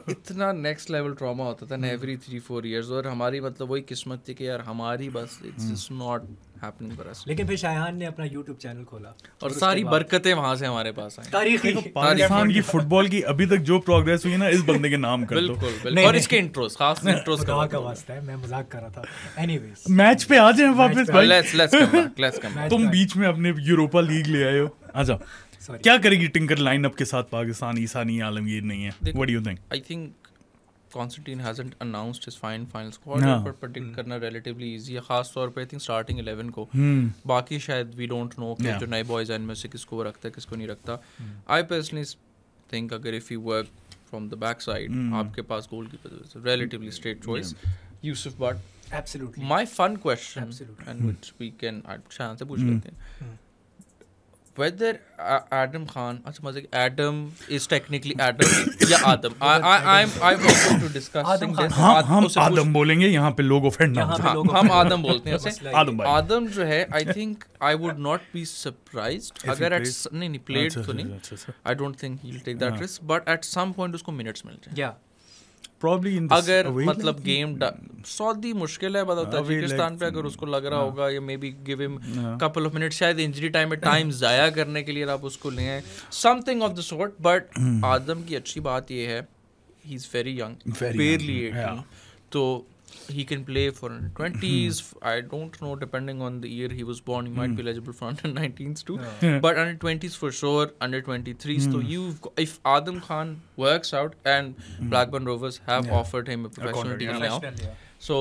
इतना नेक्स्ट लेवल ट्रॉमा होता था ना एवरी 3-4 years, और हमारी मतलब वही किस्मत थी कि यार हमारी बस it's just not happening for us. लेकिन फिर शायहान ने अपना YouTube चैनल खोला और सारी बरकतें वहां से हमारे पास आई. तारीखी पाकिस्तान की फुटबॉल की अभी तक जो प्रोग्रेस हुई है ना, इस बंदे के नाम कर दो. बिल्कुल. और इसके इंट्रोस, खास इंट्रोस का वास्ता है, मैं मजाक कर रहा था. एनीवेज मैच पे आ जाए वापस भाई. Let's come back. तुम बीच में अपने यूरोपा लीग ले आए हो. आजा. क्या करेगी टिंकर लाइनअप के साथ पाकिस्तान? ईसा नहीं, आलमगीर नहीं है. What do you think? I think Constantine hasn't announced his final squad, पर predict करना relatively easy है, खास तौर पे I think starting 11 को. बाकी शायद we don't know कि जो नए बॉयज हैं इनमें से किसको रखता है किसको नहीं रखता. I personally think अगर if you work from the back side, आपके पास goalkeeper is a relatively straight choice. Yusuf Butt. Absolutely. My fun question, and which we can शान से पूछ लेते हैं. Whether Adam Khan, अच्छा मजे Adam is technically Adam या Adam. I'm open to discussing this. हम आदम बोलेंगे यहाँ पे लोग ऑफेंड ना हो. हम आदम बोलते हैं उसे. आदम भाई. आदम जो है, I think I would not be surprised अगर नहीं played तो नहीं. I don't think he'll take that risk. But at some point उसको minutes मिल जाए. Yeah. Probably in अगर मतलब गेम सऊदी मुश्किल है बता ताजिकिस्तान पे अगर उसको लग रहा होगा या maybe give him couple of minutes, शायद इंजरी टाइम में टाइम जाया करने के लिए आप उसको ले आए, something of the sort. But Adam की अच्छी बात ये है, he is very young, barely 18, तो he can play for 20s. I don't know, depending on the year he was born, he might be eligible for under 19s too. But under 20s for sure, under 23s. So if Adam Khan works out, and Blackburn Rovers have offered him a professional deal now, so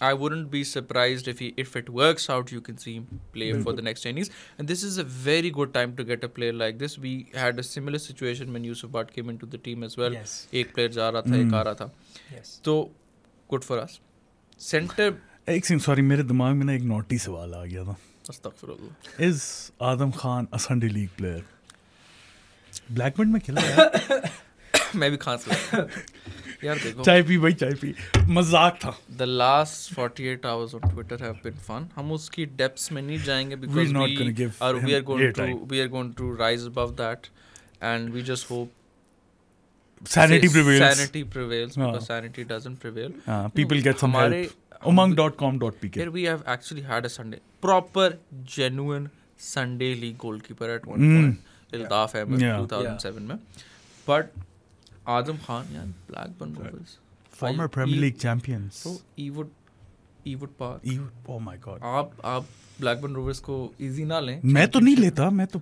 I wouldn't be surprised if it works out, you can see him play for the next 10 years. And this is a very good time to get a player like this. We had a similar situation when Yusuf Butt came into the team as well. एक player जा रहा था, एक आ रहा था. तो good for us. Centre एक Singh, sorry मेरे दिमाग में ना एक नोटी सवाल आ गया था. अस्तगफिरुल्लाह. Is Adam Khan a Sunday league player? Blackburn में खेला यार. मैं भी खांस रहा यार. देखो, चाय पी भाई, चाय पी. मजाक था. The last 48 hours on Twitter have been fun. हम उसकी डेप्थ्स में नहीं जाएंगे because we are going to rise above that, and we just hope sanity prevails because sanity doesn't prevail. People get some help. Umang.com.pk. Here we have actually had a proper genuine Sunday league goalkeeper at one point. Iltaf Ahmed 2007 में. But Adam Khan, yeah, Blackburn Rovers, former Premier League champions. So Ewood Park. Oh my God. आप Blackburn Rovers को easy ना लें. मैं तो नहीं लेता, मैं तो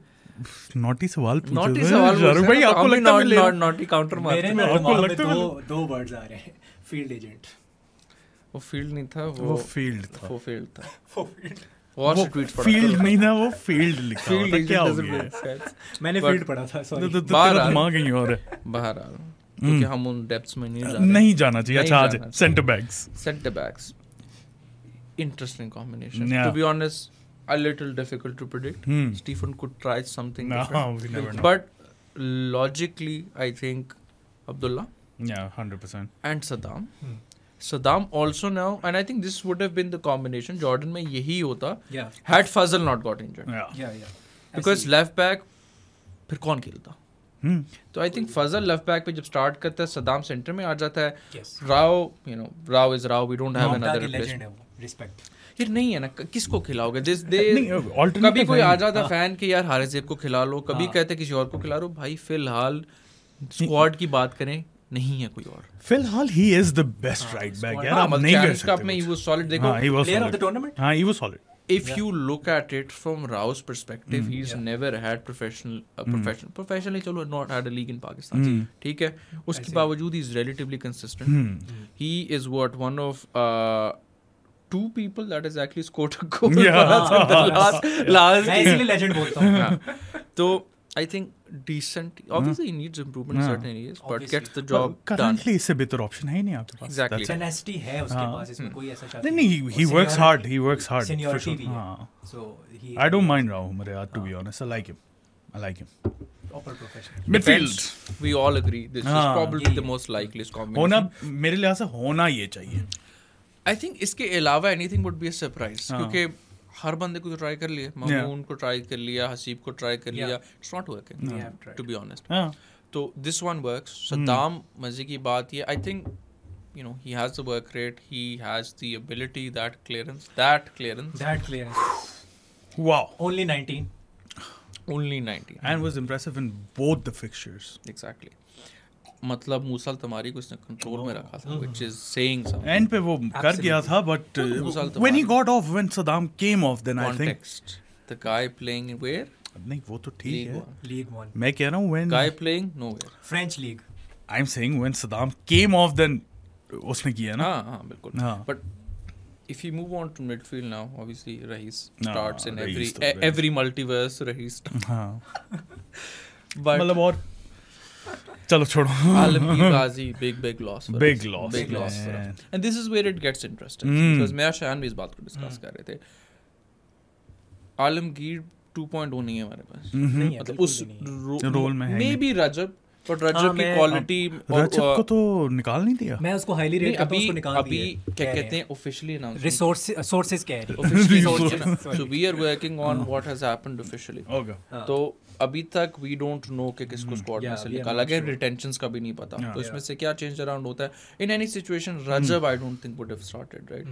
नॉटी सवाल पूछ रहा हूं भाई. आपको लगता है नॉटी काउंटर मारते हैं? आपको लगता है दो वर्ड्स आ रहे हैं. Field agent. वो फील्ड नहीं था, वो फील्ड था. और ट्वीट्स पढ़ा. फील्ड नहीं था, वो फील्ड लिखा था. क्या हो गया? मैंने फील्ड पढ़ा था. सॉरी, तेरा दिमाग कहीं और है. बाहर आ रहा हूं क्योंकि हम उन डेप्थ्स में नहीं जाना चाहिए. अच्छा, आज centre backs interesting combination. To be honest, a little difficult to predict. Stephen could try something different. We never know. But logically, I think Abdullah. Yeah, 100%. And Saddam. Saddam also now, and I think this would have been the combination. Jordan में यही होता. Had Fazal not got injured. Yeah. Because left back, फिर कौन खेलता? तो I think Fazal left back पे जब start करता है, सद्दाम सेंटर में आ जाता है. Rao is Rao. We don't have another replacement. Respect ये नहीं है ना, किसको खिलाओगे? कभी कोई आ जाता फैन कि यार हारिस को खिला लो, कभी कहते किसी और को खिला लो. भाई फिलहाल स्क्वाड की बात करें, नहीं है कोई और. फिलहाल he is the best right back यार. आप नहीं कह सकते. कप में ही वाज सॉलिड. देखो, प्लेयर ऑफ द टूर्नामेंट. हां, he was solid. If you look at it from Rao's perspective, he's never had professionally चलो not had a league in Pakistan. ठीक है, उसके बावजूद he's relatively consistent. He is one of 2 people that has actually scored a goal. last मैं इसीलिए legend बोलता हूँ. तो I think decent. Obviously, he needs improvement in certain areas, but gets the job done. Currently, इससे बेहतर option है ही नहीं आपके पास. Exactly. Tenacity है उसके पास. इसमें कोई ऐसा चाहता नहीं. He works hard. He works hard. Seniority भी है. So I don't mind Rao Mariyat, to be honest. I like him. Proper professional. Midfield. We all agree. This is probably the most likeliest combination. होना मेरे लिहाज से होना ये चाहिए. I think इसके अलावा anything would be a surprise. क्योंकि हर बंदे को तो ट्राई कर लिया. मामून को ट्राई कर लिया, हसीब को ट्राई कर लिया. It's not working to be honest. तो दिस वन वर्क्स. सद्दाम, मजे की बात ये, I think you know, he has the work rate, he has the ability, that clearance. Wow. Only 19. Only 19. And was impressive in both the fixtures. Exactly. मतलब मूसल तमारी को इसने कंट्रोल में रखा था, which is saying something. And पे वो कर गया था, but when he got off, when Saddam came off, then I think Context. The guy playing where? नहीं वो तो ठीक है. League 1. मैं कह रहा हूँ when Guy playing nowhere. French League. I'm saying when Saddam came off, then उसने किया ना. हाँ बिल्कुल. हाँ. But if you move on to midfield now, obviously Rahis No, starts in Rahis तो every multiverse. Rahis. हाँ. But मतलब और चलो छोड़ो. Alamgir Ghazi, big loss for Big us. loss, Big loss for man. us. And this is where it gets interesting. Because मैं और शान भी इस बात को डिस्कस कर रहे थे. आलमगीर 2.0 नहीं है हमारे पास. नहीं है, मतलब बिल्कुल उस भी नहीं है। रोल में है मे बी रजब, बट रजब की मैं- क्वालिटी रजब को तो निकाल नहीं दिया. मैं उसको हाईली रेट करता हूँ, उसको निकाल अभी क्या कहते हैं ऑफिशियली अनाउंस सोर्सेस कह रही officially. So we are working on what has happened officially. Okay. तो अभी तक वी डोंट नो कि किसको स्क्वाड में Yeah, से we are निकाला not गया, sure. रिटेंशंस का भी नहीं पता. Yeah. तो इसमें से क्या चेंज अराउंड होता है in any situation. Rajab I don't think would have started, right?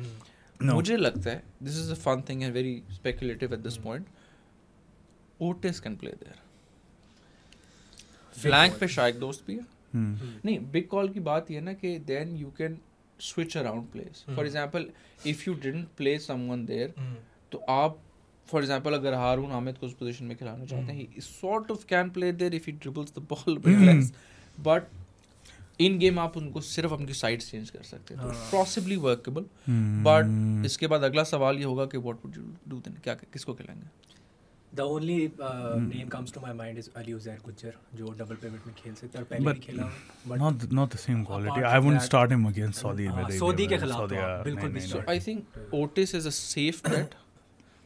No. मुझे लगता है this is a fun thing and very speculative at this point. Otis can play there. Flank पे शायक दोस्त भी है. नहीं, बिग कॉल की बात ये है ना कि then you can switch around place. For example if you didn't play someone there, तो आप फॉर एग्जांपल अगर हारून हामिद को उस पोजीशन में खिलाना चाहते हैं, he sort of can play there if he dribbles the ball bit less. But in game आप उनको सिर्फ उनकी साइड चेंज कर सकते हैं, तो पॉसिबली वर्केबल. बट इसके बाद अगला सवाल ये होगा कि what would you do then, क्या किसको खिलाएंगे? The only name comes to my mind is Ali Uzair Gujjar, जो डबल पिवट में खेल सकता है और पहले But भी खेला. not the same quality. Apart I from wouldn't that- start him against Saudi Arabia. Saudi के खिलाफ Saudi तो Arabia, बिल्कुल भी नहीं, start. I think Otis is a safe bet.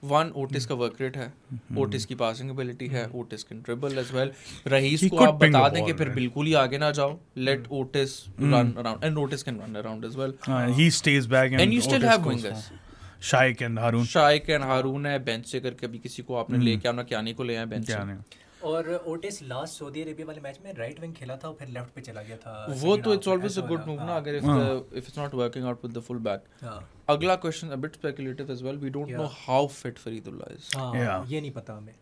One, Otis का वर्क रेट है, ओटिस की पासिंग एबिलिटी है, Otis can dribble as well. Rahis He को could आप ping बता the दें कि ball, फिर right? बिल्कुल ही आगे ना जाओ, let Otis run around, and Otis can run around as well. He stays back and you still Otis have goes wingers. for Shaikh and Harun. Shaikh and Harun है, बेंच से करके अभी किसी को आपने लेके आना, क्यानी को ले आए बेंच क्या से. नहीं. और ओटिस लास्ट सऊदी अरेबिया वाले मैच में राइट विंग खेला था और फिर लेफ्ट पे चला गया था. वो second तो half इट्स में, ऑलवेज अ ऐसा गुड वाला. मूव ना, अगर if it's not working out with the full back. हाँ. अगला question a bit speculative as well. We don't know how fit Faridullah is. हाँ, Yeah. ये नहीं पता हमें.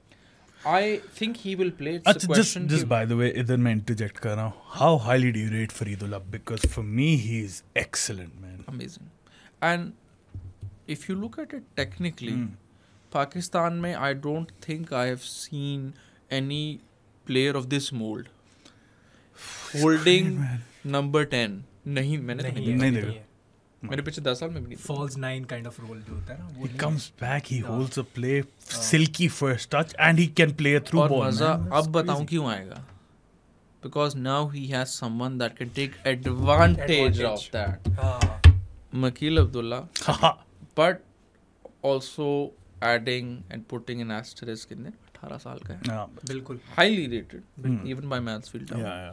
I think he will play. It's a अच्छा, question. just by the way, इधर मैं interject कर रहा हूँ. How highly do you rate Faridullah? Because for me, he is excellent, man. Amazing. And if you look at it technically, Pakistan में I don't think I have seen any player of this mold holding number 10. नहीं, मैंने तो नहीं नहीं देखा. नहीं है, देखा. नहीं है. मेरे पीछे 10 साल में भी नहीं देखा. False 9 kind of role जो होता है ना, वो He नहीं comes back, he holds a play, silky first touch, and he can play a through और ball. मजा man. अब बताऊं क्यों आएगा. Because now he has someone that can take advantage of that. है. हाँ. Makil Abdullah. Haha. But also adding and putting an asterisk in there. 18 साल का है. Yeah. बिल्कुल. Highly rated, even by Mansfield Town. Yeah.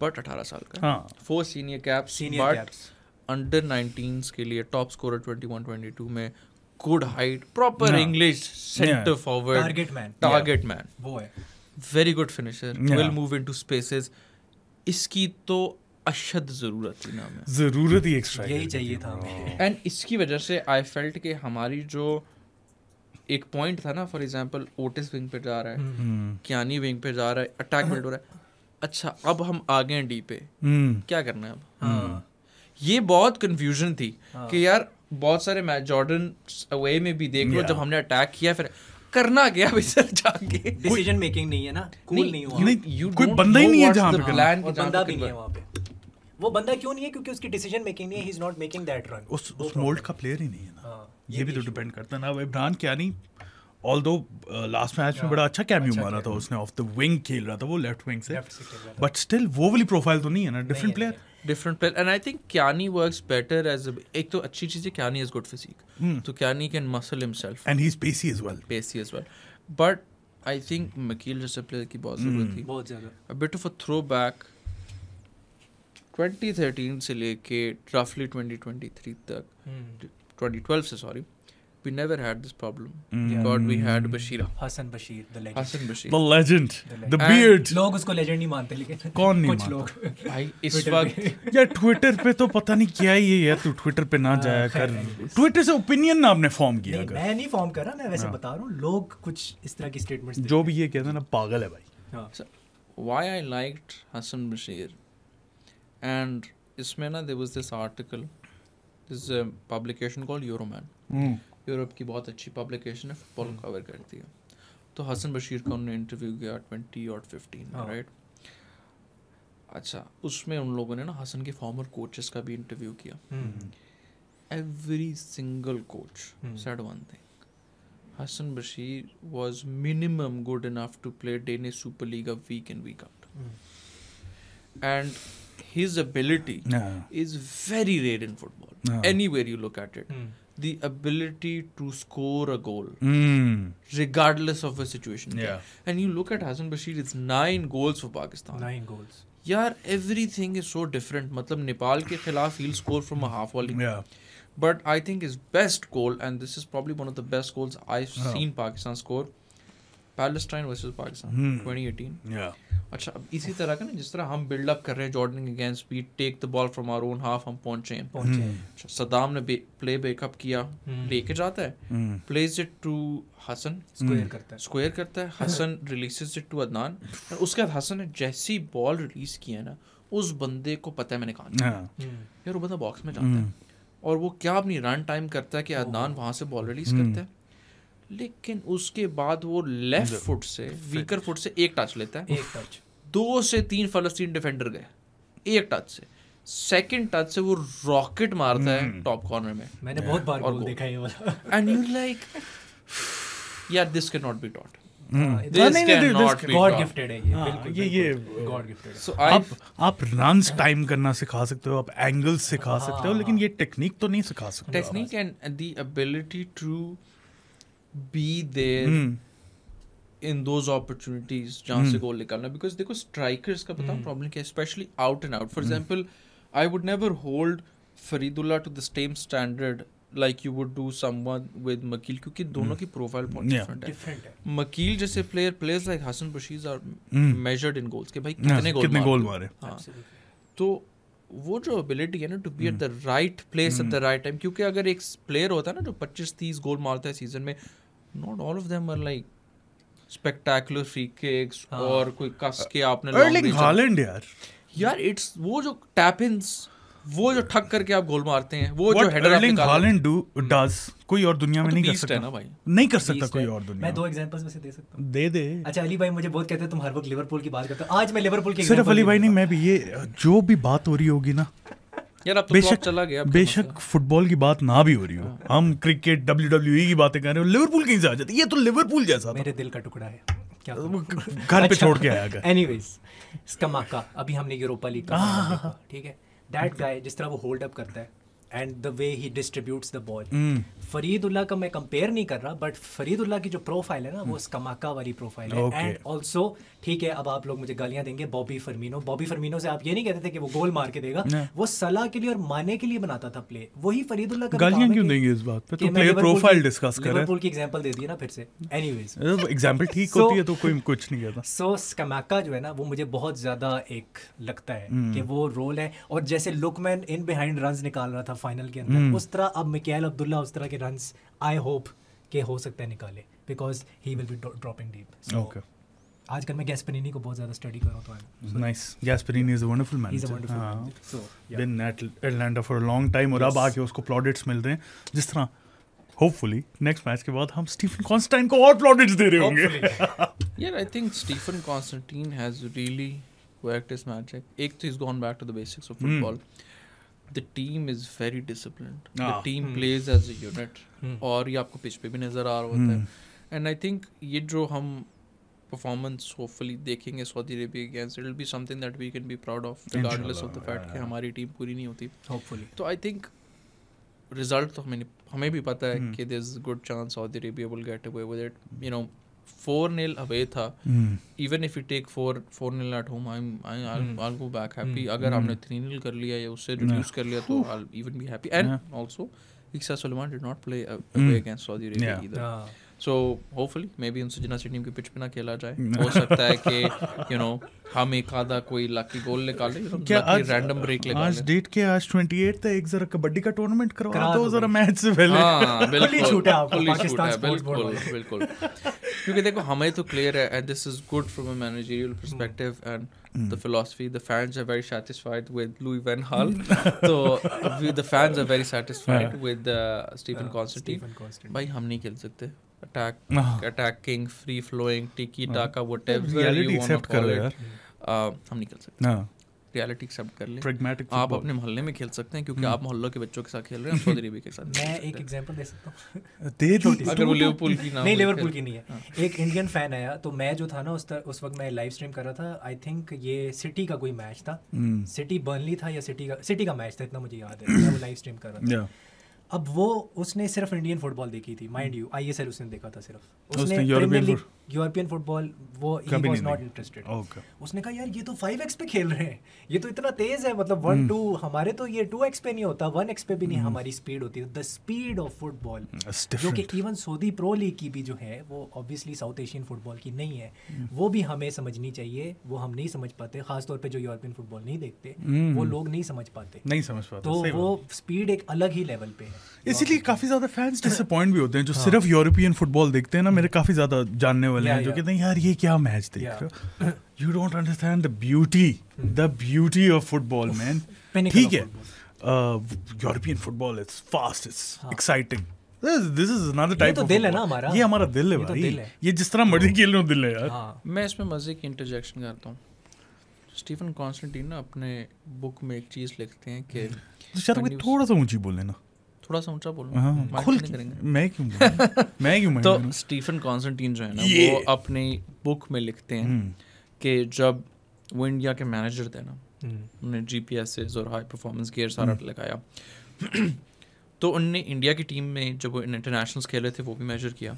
But 18 साल का है. हाँ. 4 senior caps. Senior but caps. under 19s के लिए top scorer 21-22 में good height, proper Yeah. English center Yeah. forward, Target man. target man, वो है. very good finisher, Yeah. will move into spaces. इसकी तो अशद ज़रूरत थी ना हमें. जरूरत ही एक्स्ट्रा. यही चाहिए था हमें. एंड इसकी वजह से आई फेल्ट कि हमारी जो एक पॉइंट था ना, फॉर एग्जांपल ओटिस विंग पे जा रहा है, क्यानी विंग पे जा रहा है, अटैक बिल्ड हो रहा है. अच्छा, अब हम आ गए डी पे, क्या करना है अब? हाँ. ये बहुत कंफ्यूजन थी कि यार बहुत सारे मैच जॉर्डन अवे में भी देख लो, Yeah. जब हमने अटैक किया फिर करना क्या सर जाके. डिसीजन मेकिंग नहीं है ना, कूल नहीं हुआ. नहीं, कोई बंदा ही नहीं है जहाँ पे करना. प्लान और बंदा भी नहीं है वहाँ पे. वो बंदा क्यों नहीं है? क्योंकि उसकी डिसीजन मेकिंग नहीं है. He is not making that run. उस मोल्ड का प्लेयर ही नहीं है ना. हाँ, ये भी तो डिपेंड करता है ना. Imran Kayani although last match में बड़ा अच्छा कैमियो मारा था उसने, ऑफ द विंग खेल रहा था वो, लेफ्ट विंग से. लेफ्ट से खेल रहा था. बट स्टिल वो वाली प्रोफाइल तो नहीं है ना. Different player. Different player. And I think Kiani works better as एक तो अच्छी चीज़ है क्यानी इज गुड फिजिक, तो Kiani can muscle himself and he is pacey as well. Pacey as well. But I think Makeel जैसे प्लेयर की बहुत ज़रूरत थी. बहुत ज़्यादा. A bit of a throwback 2013 से लेके रफली 2023 तक, 2012 से sorry, we never had this problem. God, we had Bashira. Hassan Bashir the legend Hassan Bashir. The legend, the And beard. लोग उसको लेजेंड नहीं मानते लेकिन कौन नहीं कुछ मानता? लोग भाई इस Twitter वक्त पे। यार ट्विटर पे तो पता नहीं क्या ही है, तू ट्विटर पे ना जाया खैर कर। नहीं। ट्विटर से ओपिनियन ना आपने फॉर्म किया नहीं, कर। मैं नहीं फॉर्म कर रहा, मैं वैसे हाँ। बता रहा हूँ लोग कुछ इस तरह की स्टेटमेंट्स जो भी ये कहते हैं ना पागल है भाई। हाँ why I liked Hassan Bashir, and इसमें ना there was this article, this is a publication called Euroman. Europe की बहुत अच्छी पब्लिकेशन है, फुटबॉल कवर करती है। तो हसन बशीर का उन्होंने इंटरव्यू किया 20 और 15 में, राइट। अच्छा, उसमें उन लोगों ने ना हसन के फॉर्मर कोचेस का भी इंटरव्यू किया। Every single coach said one thing: Hassan Bashir was minimum good enough to play Danish Super League week in week out, and his ability is very rare in football. Anywhere you look at it, the ability to score a goal, regardless of the situation. Yeah. And you look at Hassan Bashir, it's 9 goals for Pakistan. 9 goals. यार everything is so different. मतलब नेपाल के खिलाफ he'll score from a half volley. Yeah. But I think his best goal, and this is probably one of the best goals I've seen Pakistan score, Palestine versus Pakistan 2018. Yeah. अच्छा, अब इसी तरह का ना, जिस तरह हम बिल्ड अप कर रहे हैं Jordan against, we take the ball from our own half, हम पहुंचे हैं। अच्छा, सद्दाम ने प्ले बैकअप किया, लेके जाता है, plays it to Hassan, square करता है, Hassan releases it to Adnan, और उसके बाद हसन ने जैसी बॉल रिलीज किया है ना, उस बंदे को पता है मैंने कहा यार वो बंदा बॉक्स में जाता है, और वो क्या अपनी रन टाइम करता है कि अदनान वहां से बॉल रिलीज करता है, लेकिन उसके बाद वो लेफ्ट फुट से, वीकर फुट से एक टच लेता है, एक टच, 2 से 3 फलस्तीन डिफेंडर गए एक टच से, सेकंड टच से वो रॉकेट मारता है टॉप कॉर्नर में। मैंने बहुत बार गोल देखा है ये वाला, एंड यू लाइक यार this can not be taught, This cannot be God taught. Gifted है ये, बिल्कुल ये गॉड गिफ्टेड। सो आप रन्स टाइम करना सिखा सकते हो, आप एंगल्स सिखा सकते हो, लेकिन ये टेक्निक तो नहीं सिखा सकते। Technique and the ability to be there in those opportunities जहाँ से गोल निकालना, बिकॉज देखो स्ट्राइकर्स का पता प्रॉब्लम क्या है, especially out and out. For example, I would never hold Faridullah to the same standard like you would do someone with Makeel, क्योंकि दोनों की प्रोफाइल बहुत डिफरेंट है। मकील जैसे players like Hasan Bashir are measured in goals, कि भाई कितने गोल मारे। हाँ, तो वो जो एबिलिटी है ना to be at the right place at the right time, क्योंकि अगर एक प्लेयर होता है ना जो 25-30 गोल मारता है सीजन में, not all of them are like spectacular free kicks और कोई कस के आपने अर्लिंग हालैंड यार इट्स वो जो टैप इन्स, वो जो ठक करके आप गोल मारते हैं, वो जो हेडर अर्लिंग हालैंड डज कोई और दुनिया में नहीं कर सकता ना भाई, नहीं कर सकता कोई और दुनिया। मैं 2 एग्जांपल्स में से दे सकता हूं, दे। अच्छा, अली भाई मुझे बहुत कहते हैं तुम हर वक्त लिवरपूल की बात करते हो, आज मैं लिवरपूल की सिर्फ अली भाई नहीं, मैं भी, ये जो भी बात हो रही होगी ना यार, अब तो बेशक चला गया, बेशक फुटबॉल की बात ना भी हो रही हो, हम क्रिकेट WWE की बातें कर रहे हो, लिवरपूल कहीं से आ जाती है, ये तो लिवरपूल जैसा मेरे दिल का टुकड़ा है, क्या घर पे छोड़ के आया कर। एनीवेज, स्कमाका, अभी हमने यूरोपा लीग का, ठीक है, दैट गाय जिस तरह वो होल्ड अप करता है and the way he distributes the ball, Faridullah का मैं कंपेयर नहीं कर रहा, बट फरीदुल्लाह की जो प्रोफाइल है ना, वो स्कमाका वाली प्रोफाइल है। एंड ऑल्सो, ठीक है, अब आप लोग मुझे गालियां देंगे, बॉबी फर्मिनो से आप ये नहीं कहते थे कि वो गोल मार के देगा, वो सलाह के लिए और माने के लिए बनाता था प्ले, वही फरीदुल्लाह का। गालियां क्यों देंगे इस बात पे, तो प्लेयर प्रोफाइल डिस्कस कर रहे हैं, लिवरपूल की एग्जांपल दे दी ना फिर से। एनीवेज, एग्जांपल ठीक होती है तो कोई कुछ नहीं कहता। सो स्कमाका जो है ना, वो मुझे बहुत ज्यादा एक लगता है कि वो रोल है, और जैसे लुकमैन इन बिहाइंड रन्स निकाल रहा था फाइनल के अंदर, उस तरह अब मिकाइल अब्दुल्ला उस तरह के रन्स आई होप के हो सकता है निकाले, because he will be dropping deep. Okay, आजकल मैं गैस्परिनी को बहुत ज्यादा स्टडी कर रहा हूं, तो nice, Gasperini is a wonderful man, so been at Atalanta for a long time, और अब आके उसको प्लॉडेट्स मिल रहे हैं, जिस तरह होपफुली नेक्स्ट मैच के बाद हम स्टीफन कॉन्स्टेंटाइन को और प्लॉडेट्स दे रहे होंगे। यार, I think Stephen Constantine has really worked his magic. एक तो he's gone back to the basics of football. The team is very disciplined. The team plays as a unit. और ये आपको पिच पे भी नज़र आ रहा होता है। And I think ये जो हम performance hopefully देखेंगे Saudi Arabia against, it will be something that we can be proud of, regardless of the fact कि हमारी टीम पूरी नहीं होती। Hopefully. तो I think रिजल्ट तो हमें भी पता है कि there is good chance Saudi Arabia will get away with it. You know, 4-0 away था, even if we take 4-0 at home, I'll go back happy. अगर हमने 3-0 कर लिया या उससे reduce कर लिया तो I'll even be happy. And also Iqbal Sulaiman did not play away against Saudi Arabia Yeah. either. So hopefully maybe उनसे जिना टीम के पिच पे ना खेला जाए. हो सकता है कि हम एक आधा कोई लकी गोल निकाले, क्या लकी रैंडम ब्रेक लगा आज ले. डेट के आज 28 है, एक जरा कबड्डी का टूर्नामेंट करवा दो जरा मैच से पहले. हाँ बिल्कुल छूट है आपको, खुली छूट पाकिस्तान है, स्पोर्ट्स बोर्ड बिल्कुल बिल्कुल. क्योंकि देखो हमें तो क्लियर है and this is good from a managerial perspective and the philosophy. The fans are very satisfied with Louis van Gaal. So the fans are very satisfied with Stephen Constantine. भाई हम नहीं खेल सकते. Attacking, free flowing, tiki taka, whatever Reality you want to accept call करो it. यार. हम नहीं खेल सकते. ना रियलिटी एक्सेप्ट कर ले. pragmatic आप football. अपने मोहल्ले में खेल सकते हैं क्योंकि आप मोहल्लों के बच्चों के साथ खेल रहे हैं, हम सऊदी अरेबिया के साथ नहीं मैं खेल एक सकते. एग्जांपल दे सकता हूँ. दे दी. अगर वो लिवरपूल की ना नहीं हो, लिवरपूल खेल- की नहीं है. एक इंडियन फैन आया तो मैं जो था ना उस वक्त मैं लाइव स्ट्रीम कर रहा था. आई थिंक ये सिटी का कोई मैच था. सिटी बर्नली था या सिटी का मैच था, इतना मुझे याद है. मैं वो लाइव स्ट्रीम कर रहा था. या अब वो उसने सिर्फ इंडियन फुटबॉल देखी थी, माइंड यू. ISL उसने देखा था सिर्फ. उसने यूरोपियन फुटबॉल वो ही कभी वाज नहीं नॉट देखी. इंटरेस्टेड. ओके. उसने कहा यार ये तो 5x पे खेल रहे हैं, ये तो इतना तेज है, मतलब 1-2 हमारे तो ये 2x पे नहीं होता, 1x पे भी नहीं हमारी स्पीड होती है. The speed of football It's जो कि different. Even Saudi pro league की भी जो है वो ऑब्वियसली साउथ एशियन फुटबॉल की नहीं है. वो भी हमें समझनी चाहिए, वो हम नहीं समझ पाते. खासतौर पे जो यूरोपियन फुटबॉल नहीं देखते वो लोग नहीं समझ पाते. नहीं समझ पाता. तो सही वो बात. स्पीड एक अलग ही लेवल पे है. इसीलिए काफी ज्यादा फैंस डिसअपॉइंट भी होते हैं जो सिर्फ यूरोपियन फुटबॉल देखते हैं ना. मेरे काफी ज्यादा जानने वाले हैं जो कहते हैं यार ये क्या मैच देख रहे हो. You don't understand the beauty of football man. ठीक है, European football it's fast, it's exciting. This is another type तो ऑफ दिल है ना हमारा. ये हमारा दिल है ये तो भाई. दिल है. ये जिस तरह मर्जी खेल रहे हो दिल है यार. हाँ. मैं इसमें मजे की इंटरजेक्शन करता हूँ. स्टीफन कॉन्स्टेंटाइन ना अपने बुक में एक चीज़ लिखते हैं कि तो शायद कोई थोड़ा सा ऊंची बोले ना. थोड़ा सा ऊंचा बोलूँ, हाँ, माइंड खुल नहीं करेंगे. मैं क्यों mind तो करूं? स्टीफन कॉन्स्टेंटाइन जो है ना ये. वो अपनी बुक में लिखते हैं कि जब वो इंडिया के मैनेजर थे ना, उन्होंने GPSs और हाई परफॉर्मेंस गियर सारा लगाया. तो उनने इंडिया की टीम में जब वो इंटरनेशनल्स खेले थे वो भी मेजर किया.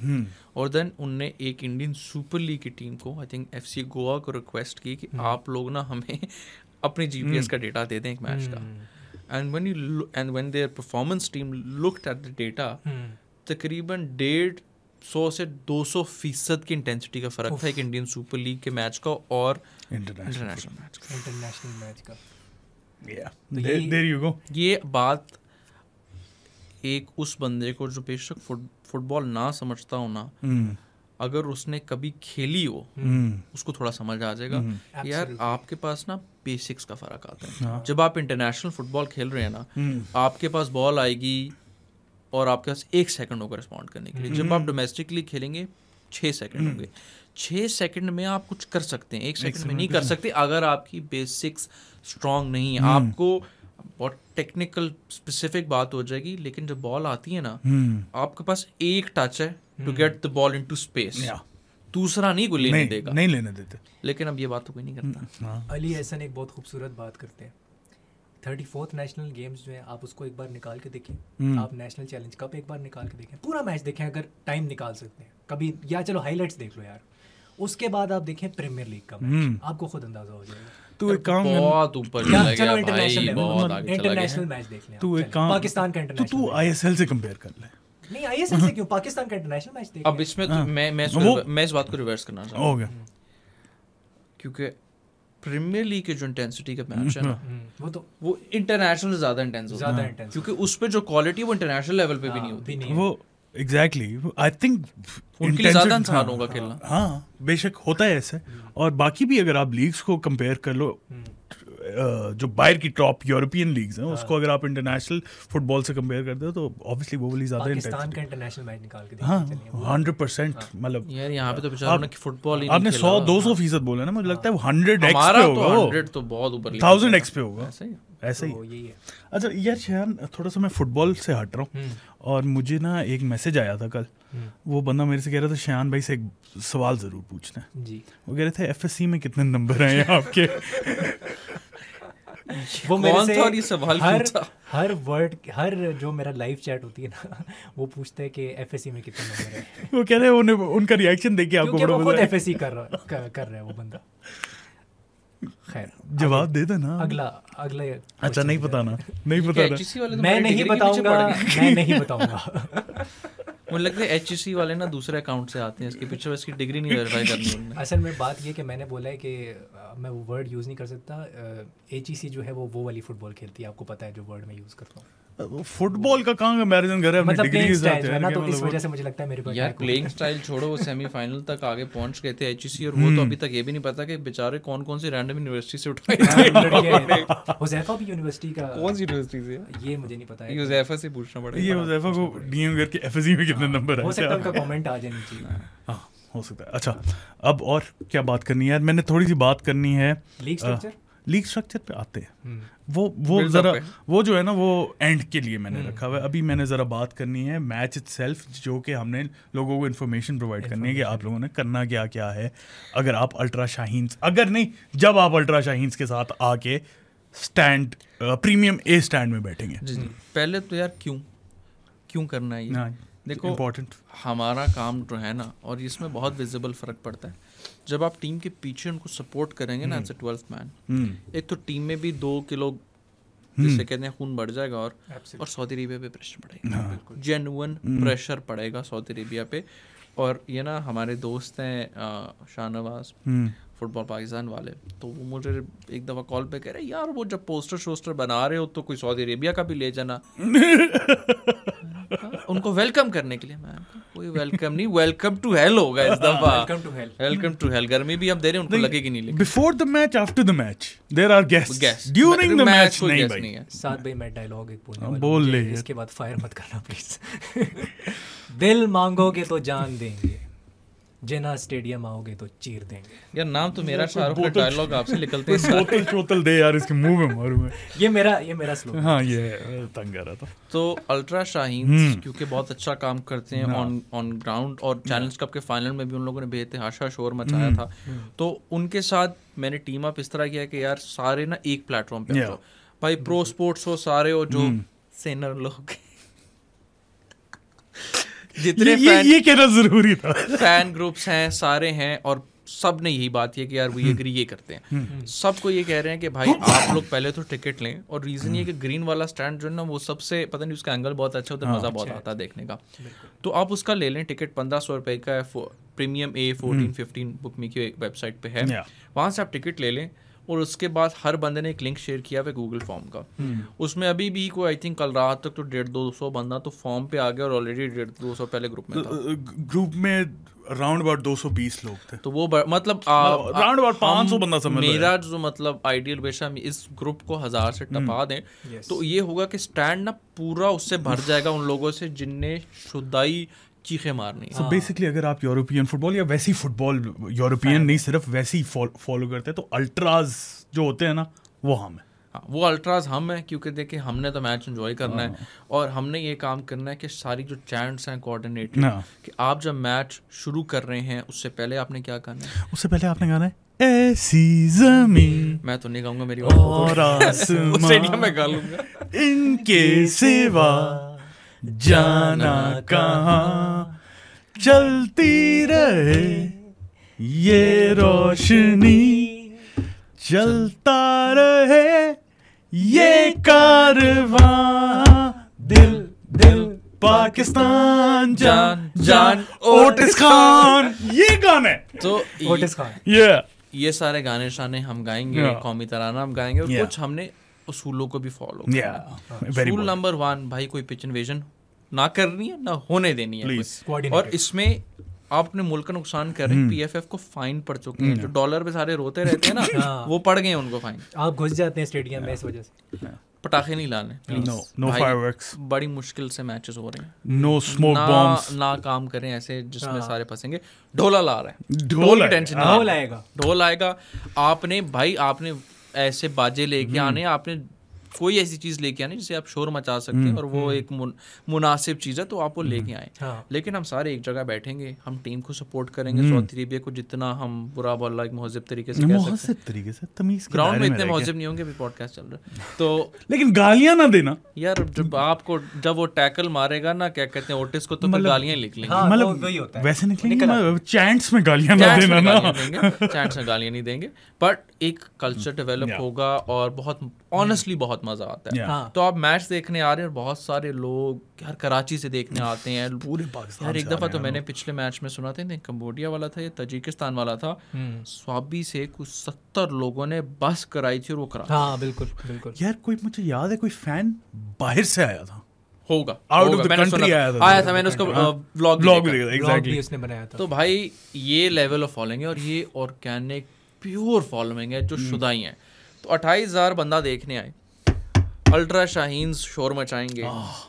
और देन उनने एक इंडियन सुपर लीग की टीम को, आई थिंक FC गोवा को रिक्वेस्ट की कि आप लोग ना हमें अपनी GPS का डेटा दे दें एक मैच का. And when their performance team looked at the data, तकरीबन 150 से 200% की इंटेंसिटी का फर्क था एक इंडियन सुपर लीग के मैच का और इंटरनेशनल मैच का. इंटरनेशनल मैच का. There you go. ये बात एक उस बंदे को जो बेशक फुटबॉल ना समझता हो ना, अगर उसने कभी खेली हो उसको थोड़ा समझ आ जाएगा. यार आपके पास ना बेसिक्स का फर्क आता है. जब आप इंटरनेशनल फुटबॉल खेल रहे हैं ना, आपके पास बॉल आएगी और आपके पास 1 सेकंड होगा रिस्पॉन्ड करने के लिए. जब आप डोमेस्टिकली खेलेंगे 6 सेकंड होंगे. 6 सेकंड में आप कुछ कर सकते हैं, 1 सेकंड में नहीं कर सकते अगर आपकी बेसिक्स स्ट्रांग नहीं है. आपको बहुत टेक्निकल स्पेसिफिक बात हो जाएगी, लेकिन जब बॉल आती है ना आपके पास एक टच है to get the ball into space, दूसरा नहीं कोई लेने देगा. नहीं लेने देते. लेकिन अब ये बात तो कोई नहीं करता. अली एहसन एक बहुत खूबसूरत बात करते हैं. 34th नेशनल गेम्स जो है आप उसको एक बार निकाल के देखें. आप नेशनल चैलेंज कप एक बार निकाल के देखें, पूरा मैच देखें अगर टाइम निकाल सकते हैं कभी, या चलो हाईलाइट्स देख लो यार. उसके बाद आप देखें प्रीमियर लीग का मैच, आपको खुद अंदाजा हो जाएगा. तू एक काम बहुत ऊपर चला गया चलो भाई, इंटरनेशनल बहुत आगे चला इंटरनेशनल गया. मैच देख लें. तू एक काम पाकिस्तान का तो इंटरनेशनल. तू ISL से कंपेयर कर ले. नहीं ISL से क्यों, पाकिस्तान का इंटरनेशनल मैच देख. अब इसमें तो मैं इस बात को रिवर्स करना चाहता हूँ. हो गया. क्योंकि प्रीमियर लीग के जो इंटेंसिटी का मैच है ना, वो इंटरनेशनल से ज़्यादा इंटेंस होता ज़्यादा है. इंटेंस, क्योंकि उस पे जो क्वालिटी वो इंटरनेशनल लेवल पे भी नहीं होती. वो एग्जैक्टली आई थिंक उनके लिए ज़्यादा आसान होगा खेलना. हाँ बेशक होता है ऐसे. और बाकी भी अगर आप लीग्स को कंपेयर कर लो, जो बाहर की टॉप यूरोपियन लीग्स हैं उसको अगर आप इंटरनेशनल फुटबॉल से कंपेयर करते हो तो ऑब्वियसली वो वाली ज़्यादा पाकिस्तान का इंटरनेशनल मैच निकाल के हाँ 100%. मतलब यार यहाँ पे तो बेचारों ने फुटबॉल ही आपने 100-200% बोला ना, मुझे लगता है वो 100x पे होगा. 100 तो बहुत ऊपर 1000x पे होगा. ऐसे ही. यही है. अच्छा यार शयान, थोड़ा सा मैं फुटबॉल से हट रहा हूँ और मुझे ना एक मैसेज आया था कल. वो बंदा मेरे से कह रहा था शयान भाई से एक सवाल ज़रूर पूछना है जी. वो कह रहे थे FSC में कितने नंबर आए हैं आपके. वो मेरे से सवाल हर वर्ड, हर जो मेरा लाइव चैट होती है ना, वो पूछते हैं कि FSC में कितने नंबर है. वो कह रहे हैं उनका रिएक्शन देखिए आपको बड़ा खुद FSC कर रहा है वो बंदा. खैर जवाब दे दे ना। अगला अच्छा नहीं पता ना, नहीं पता ना। HEC वाले तो मैं हमारी नहीं degree के पीछे बताऊंगा, पड़ गए। मैं नहीं बताऊंगा। मुझे लगता है HEC वाले ना दूसरे अकाउंट से आते हैं, इसके पीछे इसकी डिग्री नहीं वेरीफाई करनी उन्होंने। असल में बात ये कि मैंने बोला है कि मैं वो वर्ड यूज़ नहीं कर सकता। HEC जो है वो वाली फुटबॉल खेलती है, आपको पता है जो वर्ड मैं यूज़ करता हूँ। फुटबॉल का कहाँ कंपैरिजन कर रहे हैं अपनी मतलब डिग्री प्लेइंग के साथ स्टाइल यार, ना, क्या तो इस मतलब वजह से मुझे लगता है मेरे पास यार प्लेइंग स्टाइल छोड़ो, वो सेमीफाइनल तक आगे पहुंच गए थे HEC, और वो तो अभी तक ये भी नहीं पता कि बेचारे कौन कौन सी रैंडम यूनिवर्सिटी से उठाए थे। हुज़ैफा भी यूनिवर्सिटी का, कौन सी यूनिवर्सिटी से? ये मुझे नहीं पता है। यूज़ैफा से पूछना पड़ेगा। ये हुज़ैफा को डीएम करके एफएससी में कितने नंबर हो है सकता है उनका कमेंट आ जाए नीचे। हाँ हो सकता है। अच्छा अब और क्या बात करनी है यार, मैंने थोड़ी सी बात करनी है लीग स्ट्रक्चर। लीग स्ट्रक्चर पे आते हैं। वो Build जरा up है। वो जो है ना वो एंड के लिए मैंने रखा हुआ है। अभी मैंने ज़रा बात करनी है मैच इटसेल्फ, जो कि हमने लोगों को इन्फॉर्मेशन प्रोवाइड करनी है कि आप लोगों ने करना क्या क्या है। अगर आप अल्ट्रा शाहीन्स, अगर नहीं जब आप अल्ट्रा शाहीन्स के साथ आके स्टैंड प्रीमियम ए स्टैंड में बैठेंगे। जी जी। पहले तो यार क्यों करना है ये? देखो इम्पोर्टेंट हमारा काम जो है ना, और इसमें बहुत विजिबल फ़र्क पड़ता है जब आप टीम के पीछे उनको सपोर्ट करेंगे ना एज ए 12th मैन। एक तो टीम में भी 2 किलो जिसे कहते हैं खून बढ़ जाएगा, और सऊदी अरेबिया पे प्रेशर पड़ेगा, जेन्युइन प्रेशर पड़ेगा सऊदी अरेबिया पे। और ये ना हमारे दोस्त हैं शाहनवाज फुटबॉल पाकिस्तान वाले, तो वो मुझे एक दफ़ा कॉल पे कह रहे यार वो जब पोस्टर शोस्टर बना रहे हो तो कोई सऊदी अरेबिया का भी ले जाना उनको वेलकम करने के लिए। मैं कोई वेलकम नहीं, वेलकम टू हेल होगा इस दफा। Welcome to hell. गर्मी भी हम दे रहे हैं, उनको लगेगी नहीं। लेकिन before the match, after the match there are guests, during the match नहीं भाई। साथ भाई मैं डायलॉग एक बोलने वाला बोल ले, इसके बाद फायर मत करना प्लीज। दिल मांगोगे तो जान देंगे, जिना स्टेडियम आओगे तो चीर देंगे। यार नाम तो मेरा शाहरुख का डायलॉग आपसे निकलते हैं। बोतल चोतल दे यार इसके मुंह में मारूं मैं। ये मेरा स्लोगन। हाँ ये तंग कर रहा था। तो अल्ट्रा शाहीन क्योंकि बहुत अच्छा काम करते हैं ऑन ग्राउंड, और चैलेंज कप के फाइनल में भी उन लोगों ने बेतहाशा शोर मचाया था। तो उनके साथ मैंने टीम अप इस तरह किया कि यार सारे ना एक प्लेटफॉर्म पे हो भाई, प्रो स्पोर्ट्स हो सारे हो, जो सेनर लोग जितने ये कहना जरूरी था। फैन ग्रुप्स हैं सारे हैं, और सब ने यही बात है कि यार वी एग्री ये करते हैं। सबको ये कह रहे हैं कि भाई आप लोग पहले तो टिकट लें, और रीज़न ये कि ग्रीन वाला स्टैंड जो है ना वो सबसे पता नहीं उसका एंगल बहुत अच्छा होता है, मज़ा बहुत आता है देखने का। तो आप उसका ले लें, टिकट 1500 रुपये का है, प्रीमियम ए 14-15 बुक मी की वेबसाइट पे है, वहाँ से आप टिकट ले लें। और उसके बाद हर बंदे ने एक लिंक शेयर किया हुआ गूगल फॉर्म का। उसमें अभी भी कोई आई थिंक कल रात तक तो 150-200 बंदा तो फॉर्म पे आ गया, और ऑलरेडी 150-200 पहले ग्रुप में था। ग्रुप में अराउंड अबाउट 220 लोग थे। तो वो मतलब अराउंड अबाउट 500 बंदा समझ लो। मेरा जो मतलब आइडियल बेशा हम इस ग्रुप को 1000 से टपा दें तो ये होगा कि स्टैंड ना पूरा उससे भर जाएगा उन लोगों से जिनने शुदाई चीखें मारनी है। So basically अगर आप यूरोपियन फुटबॉल या वैसी फुटबॉल यूरोपियन नहीं सिर्फ वैसी फॉलो करते हैं, तो अल्ट्राज जो होते हैं ना वो हम हैं। हाँ, वो अल्ट्राज हम हैं, क्योंकि देखिए हमने तो मैच एंजॉय करना है, और हमने ये काम करना है कि सारी जो चैट्स हैं कोऑर्डिनेटेड, कि आप जब मैच शुरू कर रहे हैं उससे पहले आपने क्या करना है? उससे पहले आपने गाना है ऐसी जमीन, मैं तो नहीं गाऊंगा, मेरी और आसमां मैं गा लूंगा, इनके सिवा जाना कहाँ, चलती रहे ये रोशनी, चलता रहे ये कारवां, दिल दिल पाकिस्तान जान जान ओटिस खान, ये गाने तो ओटिस खान, ये सारे गाने शाने हम गाएंगे, कौमी तराना हम गाएंगे, और कुछ हमने उसूलों को भी फॉलो करना है। उसूल नंबर 1 भाई, कोई पिच इन्वेजन ना करनी है ना होने देनी है। और इसमें आप अपने मुल्क का नुकसान कर रहे हैं। पीएफएफ को फाइन पड़ चुके हैं, जो डॉलर पे सारे रोते रहते हैं ना वो पड़ गए हैं उनको फाइन। आप घुस जाते हैं स्टेडियम में इस वजह से। पटाखे नहीं लाने प्लीज, नो फायरवर्क्स, बड़ी मुश्किल से मैचेस हो रहे हैं, नो स्मोक बॉम्ब्स, ना काम करें ऐसे जिसमें सारे फंसेंगे। ढोला ला रहा है, ढोल टेंशन, ढोल आएगा। आपने भाई आपने ऐसे बाजे लेके आने, आपने कोई ऐसी चीज़ लेके आनी जिससे आप शोर मचा सकते हैं, और वो एक मुनासिब चीज़ है, तो आप वो लेके आए। लेकिन हम सारे एक जगह बैठेंगे, हम टीम को सपोर्ट करेंगे, सऊदी अरेबिया को जितना हम बुरा बोला एक महज़िब तरीके से कह सकते हैं, तमीज़ ग्राउंड में इतने महज़िब नहीं होंगे, अभी पॉडकास्ट चल रहा है तो, लेकिन गालियां ना देना यार। जब वो टैकल मारेगा ना, क्या कहते हैं ओटिस को, तो फिर गालियां लिख लेंगे, मतलब वैसे निकलेंगे, चैंट्स में गालियां ना देना ना, चैंट्स में गालियां नहीं देंगे। बट एक कल्चर डेवलप होगा और बहुत ऑनेस्टली बहुत मजा आता है। हाँ। तो आप मैच देखने आ रहे हैं और बहुत सारे लोग यार कराची से देखने आते हैं पूरे पाकिस्तान यार। एक से दफा आ रहे तो हैं मैंने लोग। पिछले मैच में सुना था, कंबोडिया वाला था या तजिकिस्तान वाला था, स्वाबी से कुछ 70 लोगों ने बस कराई थी और वो करा। हाँ बिल्कुल बिल्कुल। यार कोई मुझे याद है कोई फैन बाहर से आया था, होगा आउट ऑफ द कंट्री आया था मैंने उसका व्लॉग भी भी देखा, ब्लॉग एग्जैक्टली। भी उसने बनाया था। तो भाई ये लेवल ऑफ फॉलोइंग है और ये ऑर्गेनिक प्योर फॉलोइंग है जो शुदाई है। तो 28,000 बंदा देखने आए, अल्ट्रा शाहीन शोर मचाएंगे,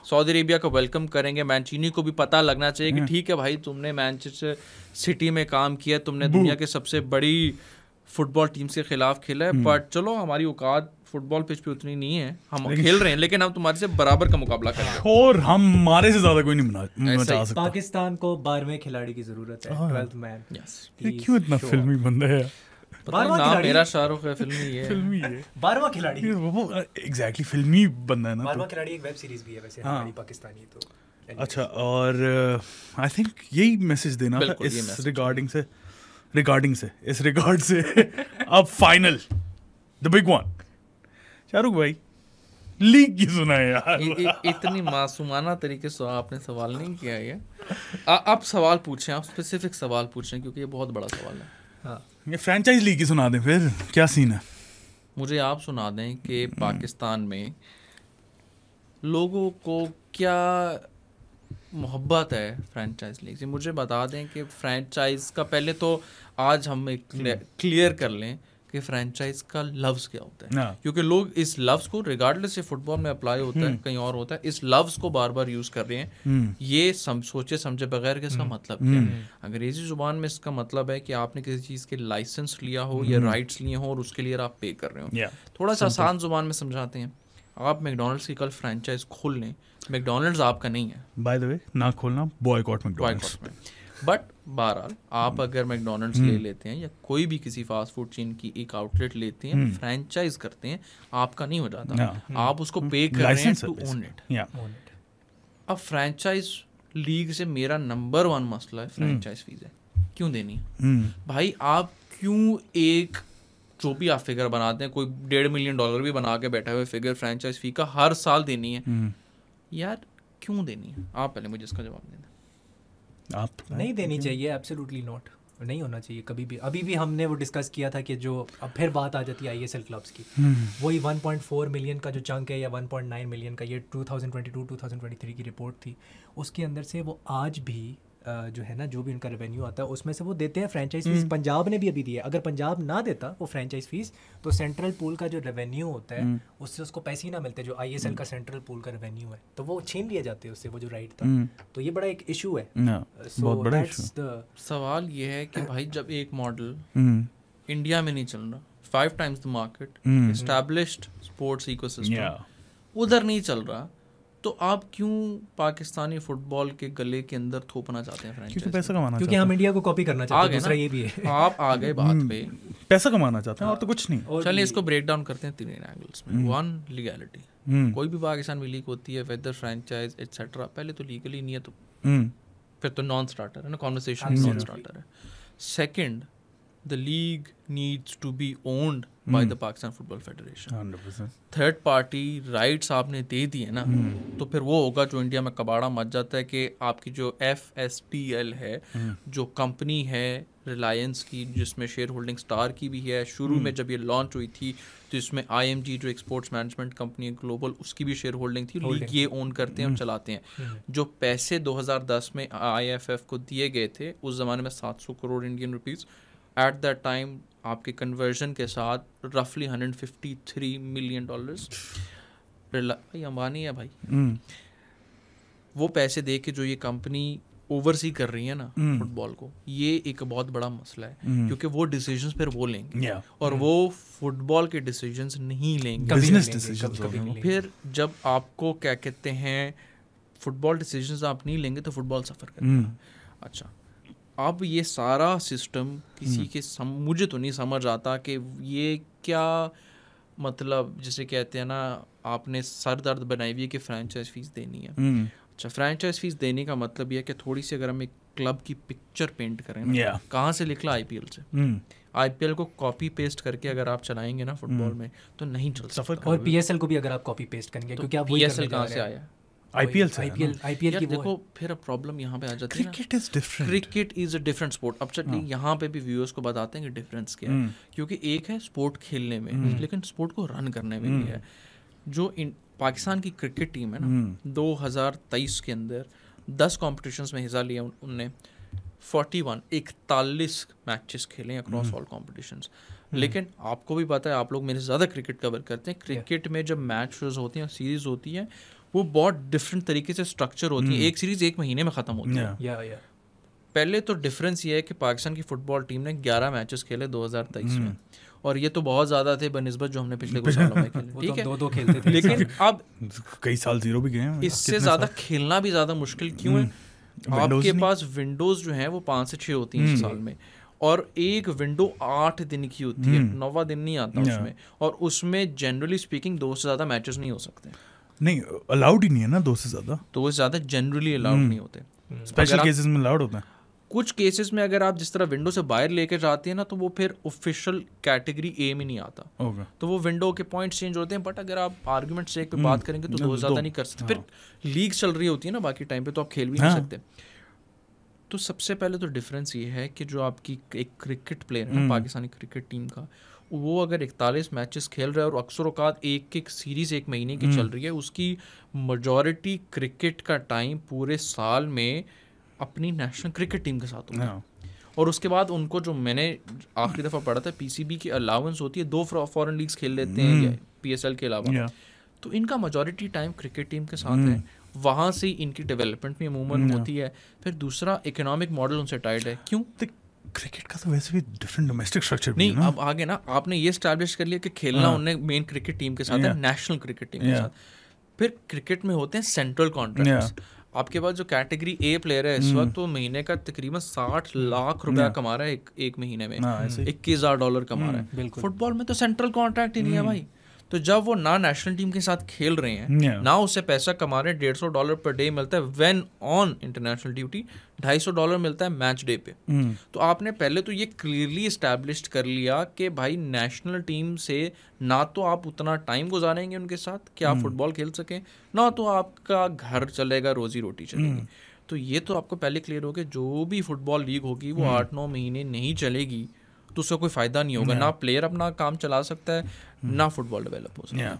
सऊदी अरेबिया को वेलकम करेंगे। मैंचीनी को भी पता लगना चाहिए कि ठीक है भाई तुमने मैनचेस्टर सिटी में काम किया, तुमने दुनिया के सबसे बड़ी फुटबॉल टीम के खिलाफ खेला है, बट चलो हमारी औकात फुटबॉल पिच पे उतनी नहीं है, हम खेल रहे हैं लेकिन हम तुम्हारे से बराबर का मुकाबला करेंगे और हमारे से ज्यादा कोई नहीं मचा सकता। पाकिस्तान को 12वें खिलाड़ी की जरूरत है, 12th मैन। ये क्यों इतना फिल्मी बंदा है? नाम मेरा शाहरुख है, फिल्मी है। फिल्मी है 12वां खिलाड़ी। वो एग्जैक्टली फिल्मी बंदा है ना। 12वां खिलाड़ी एक वेब सीरीज भी है वैसे हमारी पाकिस्तानी। तो अच्छा, और आई थिंक यही मैसेज देना था इस रिगार्ड से अब final the big one. Shahrukh भाई लीग की सुना है यार। इतनी मासूमाना तरीके से आपने सवाल नहीं किया है। आप सवाल पूछें, आप स्पेसिफिक सवाल पूछें क्योंकि ये बहुत बड़ा सवाल है। हाँ, ये फ्रेंचाइज लीग की सुना दें फिर, क्या सीन है? मुझे आप सुना दें कि पाकिस्तान में लोगों को क्या मोहब्बत है फ्रेंचाइज लीग से। मुझे बता दें कि फ्रेंचाइज का पहले तो आज हम एक क्लियर कर लें कि फ्रेंचाइज का लफ्ज़ क्या होता है, क्योंकि लोग इस लफ्ज़ को रिगार्डलेस से फुटबॉल में अप्लाई होता है कहीं और होता है, इस लफ्ज़ को बार बार यूज़ कर रहे हैं ये सोचे समझे बगैर कि इसका मतलब क्या है। अंग्रेजी ज़ुबान में इसका मतलब है कि आपने किसी चीज़ के लाइसेंस लिया हो या राइट्स लिए हो और उसके लिए आप पे कर रहे हो। थोड़ा सा आसान ज़ुबान में समझाते हैं, आप मैकडॉनल्ड्स की कल फ्रेंचाइज खोल लें, मैकडॉनल्ड्स आपका नहीं है, बाय द वे ना खोलना, बॉयकॉट मैकडॉनल्ड्स। बट बहरहाल आप अगर मैकडॉनल्ड्स ले लेते हैं या कोई भी किसी फास्ट फूड चेन की एक आउटलेट लेते हैं, फ्रेंचाइज करते हैं, आपका नहीं हो जाता, आप उसको पे कर रहे हैं टू ओन इट। अब फ्रेंचाइज लीग से मेरा नंबर 1 मसला है फ्रेंचाइज फीस है, क्यों देनी है भाई? आप क्यों एक जो भी आप फिगर बनाते हैं, कोई $1.5 मिलियन भी बना के बैठा हुए फिगर फ्रेंचाइज फी का हर साल देनी है यार, क्यों देनी है? आप पहले मुझे इसका जवाब दें। आप नहीं देनी चाहिए, एब्सोल्युटली नॉट, नहीं होना चाहिए कभी भी। अभी भी हमने वो डिस्कस किया था कि जो अब फिर बात आ जाती है ISL क्लब्स की, वही 1.4 मिलियन का जो चंक है या 1.9 मिलियन का, ये 2022-2023 की रिपोर्ट थी, उसके अंदर से वो आज भी जो है ना, जो भी उनका रेवेन्यू आता है उसमें से वो देते हैं फ्रेंचाइज फीस। पंजाब ने भी अभी दी है, अगर पंजाब ना देता वो फ्रेंचाइज फीस तो सेंट्रल पूल का जो रेवेन्यू होता है उससे उसको पैसे ही ना मिलते, जो ISL का सेंट्रल पूल का रेवेन्यू है, तो वो छीन लिए जाते हैं उससे, वो जो राइट था। तो ये बड़ा एक इशू है, बहुत बड़ा इशू। सवाल ये है कि भाई जब एक मॉडल इंडिया में नहीं चल रहा, 5 times the market, established sports ecosystem उधर नहीं चल रहा, तो आप क्यों पाकिस्तानी फुटबॉल के गले के अंदर थोपना चाहते हैं फ्रेंचाइज? क्योंकि पैसा कमाना, क्योंकि हम इंडिया को कॉपी करना चाहते हैं, दूसरा ये भी है। आप आ गए बात पे, पैसा कमाना चाहते हैं और तो कुछ नहीं। चलिए इसको ब्रेक डाउन करते हैं 3 एंगल्स में। 1, लीगैलिटी। कोई भी पाकिस्तान में लीग होती है, वेदर फ्रेंचाइज एटसेट्रा, पहले तो लीगली नहीं है तो फिर तो नॉन स्टार्टर है ना, कॉन्वर्सेशन नॉन स्टार्टर है। Second, the league needs to be owned by the Pakistan football federation. 100%। Third party rights आपने दे दिए ना, तो फिर वो होगा जो इंडिया में कबाड़ा मच जाता है कि आपकी जो FSTL है, जो कंपनी है रिलायंस की, जिसमें शेयर होल्डिंग स्टार की भी है, शुरू में जब ये लॉन्च हुई थी तो इसमें IMG जो एक्सपोर्ट्स मैनेजमेंट कंपनी है ग्लोबल, उसकी भी शेयर होल्डिंग थी, लीग ये ओन करते हैं और चलाते हैं। जो पैसे 2010 में IFF को दिए गए थे, उस ज़माने में 700 crore Indian rupees, at that time आपके कन्वर्जन के साथ रफली $153 मिलियन। भाई अंबानी है भाई, वो पैसे दे के जो ये कंपनी ओवरसी कर रही है ना फुटबॉल को, ये एक बहुत बड़ा मसला है, क्योंकि वो डिसीजंस फिर वो लेंगे और वो फुटबॉल के डिसीजंस नहीं लेंगे, बिजनेस डिसीजंस। फिर जब आपको क्या कहते हैं फुटबॉल डिसीजंस आप नहीं लेंगे तो फुटबॉल सफ़र करेगा। अच्छा, अब ये सारा सिस्टम किसी के मुझे तो नहीं समझ आता कि ये क्या मतलब, जिसे कहते हैं ना, आपने सर दर्द बनाई हुई है कि फ्रेंचाइज फीस देनी है। अच्छा, फ्रेंचाइज फीस देने का मतलब ये है कि थोड़ी सी अगर हम एक क्लब की पिक्चर पेंट करें ना, कहाँ से निकला आईपीएल से। आईपीएल को कॉपी पेस्ट करके अगर आप चलाएंगे ना फुटबॉल में तो नहीं चल सकता। और पीएसएल को भी अगर आप कॉपी पेस्ट करेंगे, क्योंकि आप पीएसएल कहाँ से आया? आईपीएल से। आईपीएल की देखो फिर प्रॉब्लम यहाँ पे आ जाती है ना, cricket is different, cricket is a different sport. अब चलिए यहाँ पे भी व्यूअर्स को बताते हैं कि डिफरेंस क्या है, क्योंकि एक है स्पोर्ट खेलने में, लेकिन स्पोर्ट को रन करने में भी है। जो पाकिस्तान की क्रिकेट टीम है ना, 2023 के अंदर 10 कॉम्पिटिशन्स में हिस्सा लिया उनने, 41 मैचेस खेले अक्रॉस ऑल कॉम्पिटिशन्स। लेकिन आपको भी पता है, आप लोग मेरे से ज़्यादा क्रिकेट कवर करते हैं, क्रिकेट में जब मैचेस होती हैं, सीरीज होती है, वो बहुत डिफरेंट तरीके से स्ट्रक्चर होती है। एक सीरीज 1 महीने में ख़त्म होती है। पहले तो डिफरेंस ये है कि पाकिस्तान की फुटबॉल टीम ने 11 मैचेस खेले 2023 में, और ये तो बहुत ज़्यादा थे बनिस्बत जो हमने पिछले कुछ सालों में खेले, ठीक है, 2-2 खेलते थे। लेकिन अब कई साल 0 भी गए हैं। इससे ज़्यादा खेलना भी ज़्यादा मुश्किल क्यों है? आपके पास विंडोज जो है वो 5 से 6 होती हैं साल में, और एक विंडो 8 दिन की होती है, 9वां दिन नहीं आता उसमें, और उसमें जनरली स्पीकिंग 2 से ज़्यादा मैचेस नहीं हो सकते। नहीं, अलाउड ही नहीं है ना 2 से ज़्यादा। 2 से ज़्यादा जनरली अलाउड नहीं होते, स्पेशल केसेस में अलाउड होता है। कुछ केसेस में अगर आप जिस तरह विंडो से बाहर लेके जाते हैं ना, तो वो फिर ऑफिशियल कैटेगरी ए में नहीं आता, तो वो विंडो के पॉइंट्स चेंज होते हैं। बट अगर आप आर्गुमेंट से एक पे बात करेंगे तो 2 से ज़्यादा नहीं कर सकते। फिर लीग चल रही होती है ना बाकी टाइम पे, तो आप खेल भी नहीं सकते। तो सबसे पहले तो डिफरेंस ये है कि जो आपकी एक क्रिकेट प्लेयर है पाकिस्तानी क्रिकेट टीम का, वो अगर 41 मैचेस खेल रहा है और अक्सर औकात एक सीरीज़ 1 महीने की चल रही है, उसकी मेजॉरिटी क्रिकेट का टाइम पूरे साल में अपनी नेशनल क्रिकेट टीम के साथ होगा। और उसके बाद उनको, जो मैंने आखिरी दफ़ा पढ़ा था, पीसीबी की अलाउंस होती है, 2 फॉरेन लीग्स खेल लेते हैं पीएसएल के अलावा, तो इनका मेजॉरिटी टाइम क्रिकेट टीम के साथ है। वहाँ से इनकी डेवलपमेंट भी अमूमन होती है। फिर दूसरा, इकोनॉमिक मॉडल उनसे टाइट है। क्यों? क्रिकेट का तो वैसे भी डिफरेंट डोमेस्टिक स्ट्रक्चर नहीं, अब आगे ना आपने ये स्टैब्लिश कर लिया कि खेलना उन्हें मेन क्रिकेट टीम के साथ है, नेशनल क्रिकेट टीम के साथ। फिर क्रिकेट में होते हैं सेंट्रल कॉन्ट्रैक्ट्स। आपके पास जो कैटेगरी ए प्लेयर है इस वक्त, तो महीने का तकरीबन 60 लाख रुपया कमा रहा है एक महीने में, $21,000 कमा रहा है। फुटबॉल में तो सेंट्रल कॉन्ट्रैक्ट ही नहीं है भाई। तो जब वो ना नेशनल टीम के साथ खेल रहे हैं, ना उससे पैसा कमा रहे हैं, $150 पर डे मिलता है व्हेन ऑन इंटरनेशनल ड्यूटी, $250 मिलता है मैच डे पे। तो आपने पहले तो ये क्लियरली इस्टेब्लिश कर लिया कि भाई नेशनल टीम से ना तो आप उतना टाइम गुजारेंगे उनके साथ कि आप फुटबॉल खेल सकें, ना तो आपका घर चलेगा, रोजी रोटी चलेगी। तो ये तो आपको पहले क्लियर हो गया, जो भी फुटबॉल लीग होगी वो 8-9 महीने नहीं चलेगी तो उसका कोई फ़ायदा नहीं होगा। ना प्लेयर अपना काम चला सकता है, ना फुटबॉल डेवलप हो सकता है।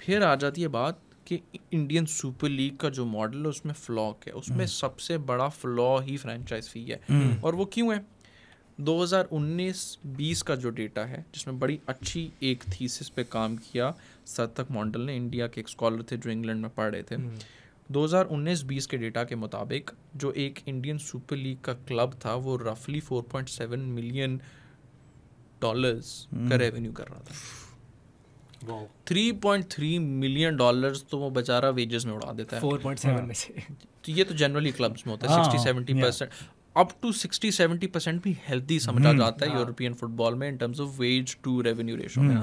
फिर आ जाती है बात कि इंडियन सुपर लीग का जो मॉडल है उसमें फ्लॉ है। उसमें सबसे बड़ा फ्लॉ ही फ्रेंचाइज फी है। और वो क्यों है? 2019-20 का जो डेटा है, जिसमें बड़ी अच्छी एक थीसिस पे काम किया सतक मॉन्डल ने, इंडिया के एक स्कॉलर थे जो इंग्लैंड में पढ़ रहे थे। 2019-20 के डेटा के मुताबिक जो एक इंडियन सुपर लीग का क्लब था, वो रफली $4.7 मिलियन का रेवेन्यू कर रहा था। $3.3 मिलियन तो वो बेचारा वेजेस में उड़ा देता है 4.7 में से। तो ये तो जनरली क्लब्स में होता है 60-70%, अप टू 60-70% भी हेल्दी समझा जाता है यूरोपियन फुटबॉल में in terms of wage to revenue ratio में।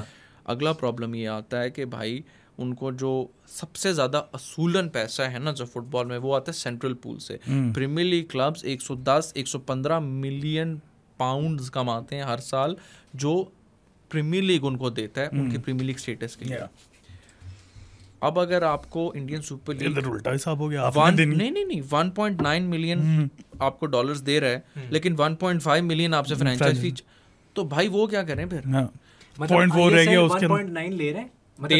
अगला प्रॉब्लम ये आता है कि भाई उनको जो सबसे ज़्यादा असूलन पैसा है ना जो फुटबॉल में, वो आता है सेंट्रल पूल से। Premier league clubs 110-115 million pounds कमाते हैं हर साल, जो प्रीमियर लीग उनको देता है उनके प्रीमियर लीग स्टेटस के लिए। अब अगर आपको इंडियन सुपर लीग उल्टा हिसाब हो गया, नहीं 1.9 मिलियन आपको डॉलर्स दे रहा है, लेकिन 1.5 मिलियन आपसे फ्रेंचाइज फी, तो भाई वो क्या करें फिर? 0.4 रह गया, उसके 1.9 ले रहे हैं, मतलब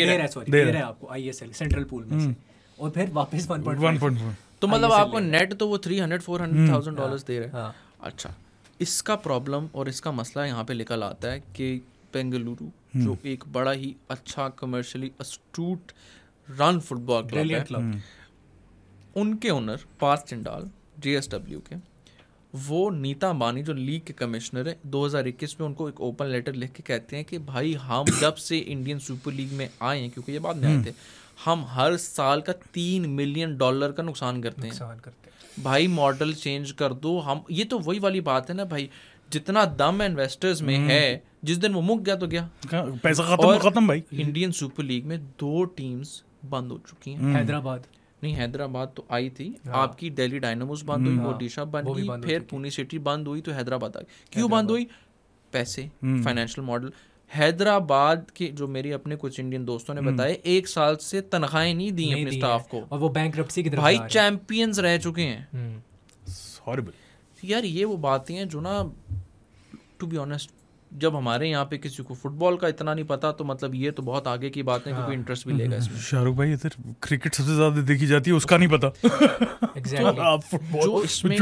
दे रहा है आपको आईएसएल सेंट्रल पूल में से, और फिर वापस 1.4। तो मतलब आपको नेट तो वो $300,000-400,000 दे रहे हैं। अच्छा, इसका प्रॉब्लम और इसका मसला यहाँ पे निकल आता है कि बेंगलुरु जो एक बड़ा ही अच्छा कमर्शियली अस्टूट रन फुटबॉल क्लब है, उनके ओनर पार्थ चिंडाल JSW के, वो नीता अंबानी जो लीग के कमिश्नर है, 2021 में उनको एक ओपन लेटर लिख के कहते हैं कि भाई हम जब से इंडियन सुपर लीग में आए हैं, क्योंकि ये बाद में आए थे, हम हर साल का $3 मिलियन का नुकसान करते हैं। भाई मॉडल चेंज कर दो। हम ये तो वही वाली बात है ना भाई, जितना दम इन्वेस्टर्स में है, जिस दिन वो मुक गया तो गया, पैसा खत्म भाई। इंडियन सुपर लीग में 2 टीम्स बंद हो चुकी हैं। नहीं हैदराबाद तो आई थी, आपकी दिल्ली डायनामोस बंद हुई, ओडिशा बंद हुई, फिर पुणे सिटी बंद हुई तो हैदराबाद आ गई। क्यों बंद हुई? पैसे, फाइनेंशियल मॉडल। हैदराबाद के जो मेरे अपने कुछ इंडियन दोस्तों ने बताया 1 साल से तनख्वाहें नहीं दी अपने स्टाफ को, और वो बैंकरप्सी की तरफ भाई चैंपियंस रह चुके हैं। हॉरिबल यार ये वो बातें हैं जो ना टू बी ऑनेस्ट जब हमारे यहाँ पे किसी को फुटबॉल का इतना नहीं पता तो मतलब ये तो बहुत आगे की बात है कि कोई इंटरेस्ट भी लेगा इसमें। शाहरुख भाई इधर क्रिकेट सबसे ज्यादा देखी जाती है, उसका नहीं पता। एग्जैक्टली आप फुटबॉल जो इसमें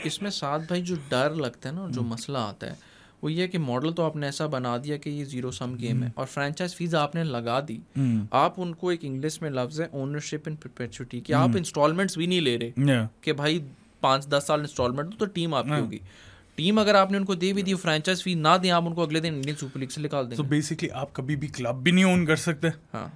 इसमें साथ भाई जो डर लगता है ना, जो मसला आता है वो ये है कि मॉडल तो आपने ऐसा बना दिया कि ये जीरो सम गेम है और फ्रेंचाइज फीस आपने लगा दी। आप उनको एक इंग्लिश में लफ्ज है ओनरशिप इन परपेचुइटी कि आप इंस्टॉलमेंट्स भी नहीं ले रहे कि भाई 5-10 साल इंस्टॉलमेंट तो टीम आपकी होगी। टीम अगर आपने उनको दे भी दी, फ्रेंचाइज फी ना दें, आप उनको अगले दिन इंडियन सुपर लीग से निकाल देंगे। तो बेसिकली आप कभी भी क्लब भी नहीं ओन कर सकते, हाँ,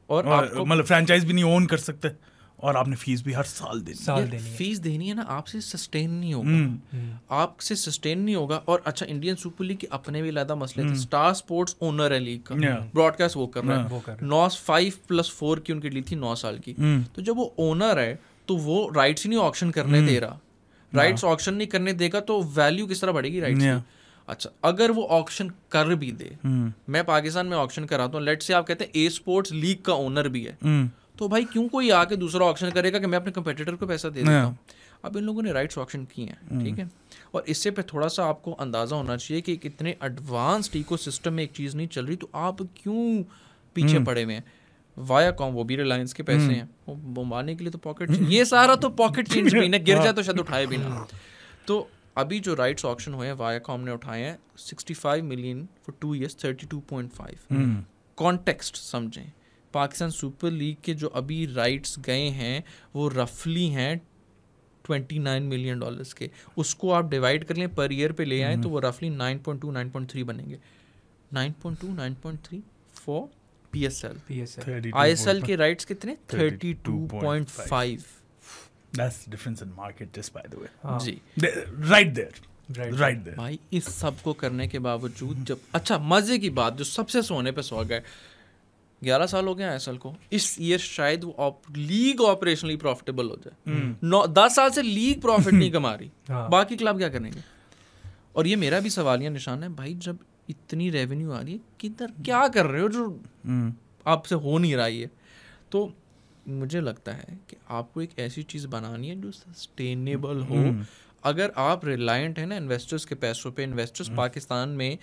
और मतलब फ्रेंचाइज भी नहीं ओन कर सकते, और आपने फीस भी हर साल देनी है। फीस देनी है ना, आपसे सस्टेन नहीं होगा, आपसे सस्टेन नहीं होगा। और अच्छा इंडियन सुपर लीग के अपने भी अलग मसले थे। स्टार स्पोर्ट्स ओनर है लीग का, ब्रॉडकास्ट वो कर रहा है, 5+4 की उनकी लीग थी 9 साल की। तो जब वो ओनर है तो वो राइट्स ही नहीं ऑक्शन करने दे रहा, राइट्स ऑक्शन नहीं करने देगा तो वैल्यू किस तरह बढ़ेगी राइट्स की। अच्छा अगर वो ऑक्शन कर भी दे, मैं पाकिस्तान में ऑक्शन कराता हूँ, लेट्स से आप कहते हैं ए स्पोर्ट्स लीग का ओनर भी है, तो भाई क्यों कोई आके दूसरा ऑक्शन करेगा कि मैं अपने कंपेटिटर को पैसा दे देता हूँ। अब इन लोगों ने राइट्स ऑक्शन किए हैं, ठीक है। और इससे पे थोड़ा सा आपको अंदाजा होना चाहिए कि इतने एडवांस्ड इकोसिस्टम में एक चीज़ नहीं चल रही तो आप क्यों पीछे पड़े हुए हैं। वायाकॉम वो भी रिलायंस के पैसे हैं, वो बुमाने के लिए तो पॉकेट, ये सारा तो पॉकेट चेंज भी ना, गिर जाए तो शायद उठाए भी ना। तो अभी जो राइट्स ऑक्शन हुए हैं वायाकॉम ने उठाए हैं 65 मिलियन फॉर 2 years 32.5। कॉन्टेक्स्ट समझें, पाकिस्तान सुपर लीग के जो अभी राइट्स गए हैं वो रफली हैं $29 मिलियन के। उसको आप डिवाइड कर लें पर ईयर पे ले आए तो वो रफली 9.2 9.3 बनेंगे। 9.2 9.3 फॉर PSL। ISL के राइट्स कितने? 32.5। That's the difference in market just by the way. Ji right there भाई इस सब को करने के बावजूद जब अच्छा मजे की बात जो सबसे सोने पे सो गए, 11 साल हो गए ISL को, इस ईयर शायद वो लीग ऑपरेशनली प्रॉफिटेबल हो जाए। 10 साल से लीग प्रॉफिट नहीं कमा रही, बाकी क्लब क्या करेंगे? और ये मेरा भी सवालिया निशान है भाई, जब इतनी रेवेन्यू आ रही है किधर क्या कर रहे हो जो आपसे हो नहीं रही है। तो मुझे लगता है कि आपको एक ऐसी चीज़ बनानी है जो सस्टेनेबल हो। अगर आप रिलायंट है ना इन्वेस्टर्स के पैसों पे, इन्वेस्टर्स पाकिस्तान में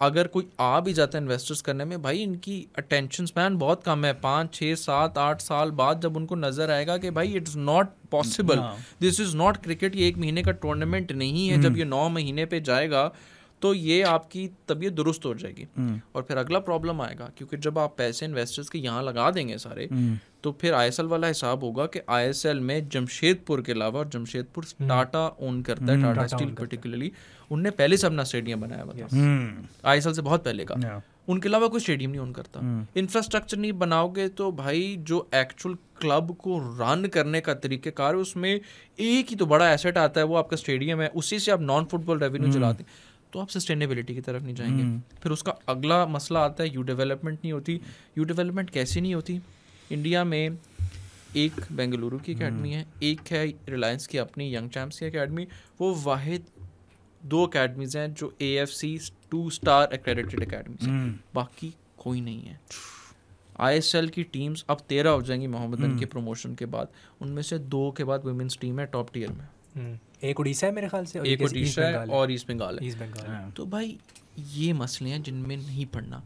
अगर कोई आ भी जाता है इन्वेस्टर्स करने में, भाई इनकी अटेंशन स्पैन बहुत कम है। 5, 6, 7, 8 साल बाद जब उनको नज़र आएगा कि भाई it's not possible, this is not cricket, ये 1 महीने का टूर्नामेंट नहीं है, जब ये 9 महीने पे जाएगा तो ये आपकी तबीयत दुरुस्त हो जाएगी। और फिर अगला प्रॉब्लम आएगा, क्योंकि जब आप पैसे इन्वेस्टर्स के यहाँ लगा देंगे सारे, तो फिर ISL वाला हिसाब होगा कि ISL में जमशेदपुर के अलावा, और जमशेदपुर टाटा ओन करता है, टाटा स्टील पर्टिकुलरली, उनने पहले से अपना स्टेडियम बनाया हुआ था ISL से बहुत पहले का, उनके अलावा कोई स्टेडियम नहीं ओन करता। इंफ्रास्ट्रक्चर नहीं बनाओगे तो भाई जो एक्चुअल क्लब को रन करने का तरीक़ेकार है उसमें एक ही तो बड़ा एसेट आता है, वो आपका स्टेडियम है, उसी से आप नॉन फुटबॉल रेवेन्यू चलाते हैं, तो आप सस्टेनेबिलिटी की तरफ नहीं जाएंगे। फिर उसका अगला मसला आता है यू डेवलपमेंट नहीं होती। यू डेवलपमेंट कैसे नहीं होती? इंडिया में एक बेंगलुरु की अकेडमी है, एक है रिलायंस की अपनी यंग चैम्प्स की अकेडमी, वो वाहिद 2 अकेडमीज़ हैं जो AFC 2 स्टार एक्रेडिटेड अकेडमीज़ हैं, बाकी कोई नहीं है। ISL की टीम्स अब 13 हो जाएंगी मोहम्मदन के प्रमोशन के बाद, उनमें से 2 के बाद वुमेन्स टीम है टॉप टियर में। एक उड़ीसा है मेरे ख्याल से, एक उड़ीसा है और ईस्ट बंगाल है। ईस्ट बंगाल। तो भाई ये मसले हैं जिनमें नहीं पढ़ना।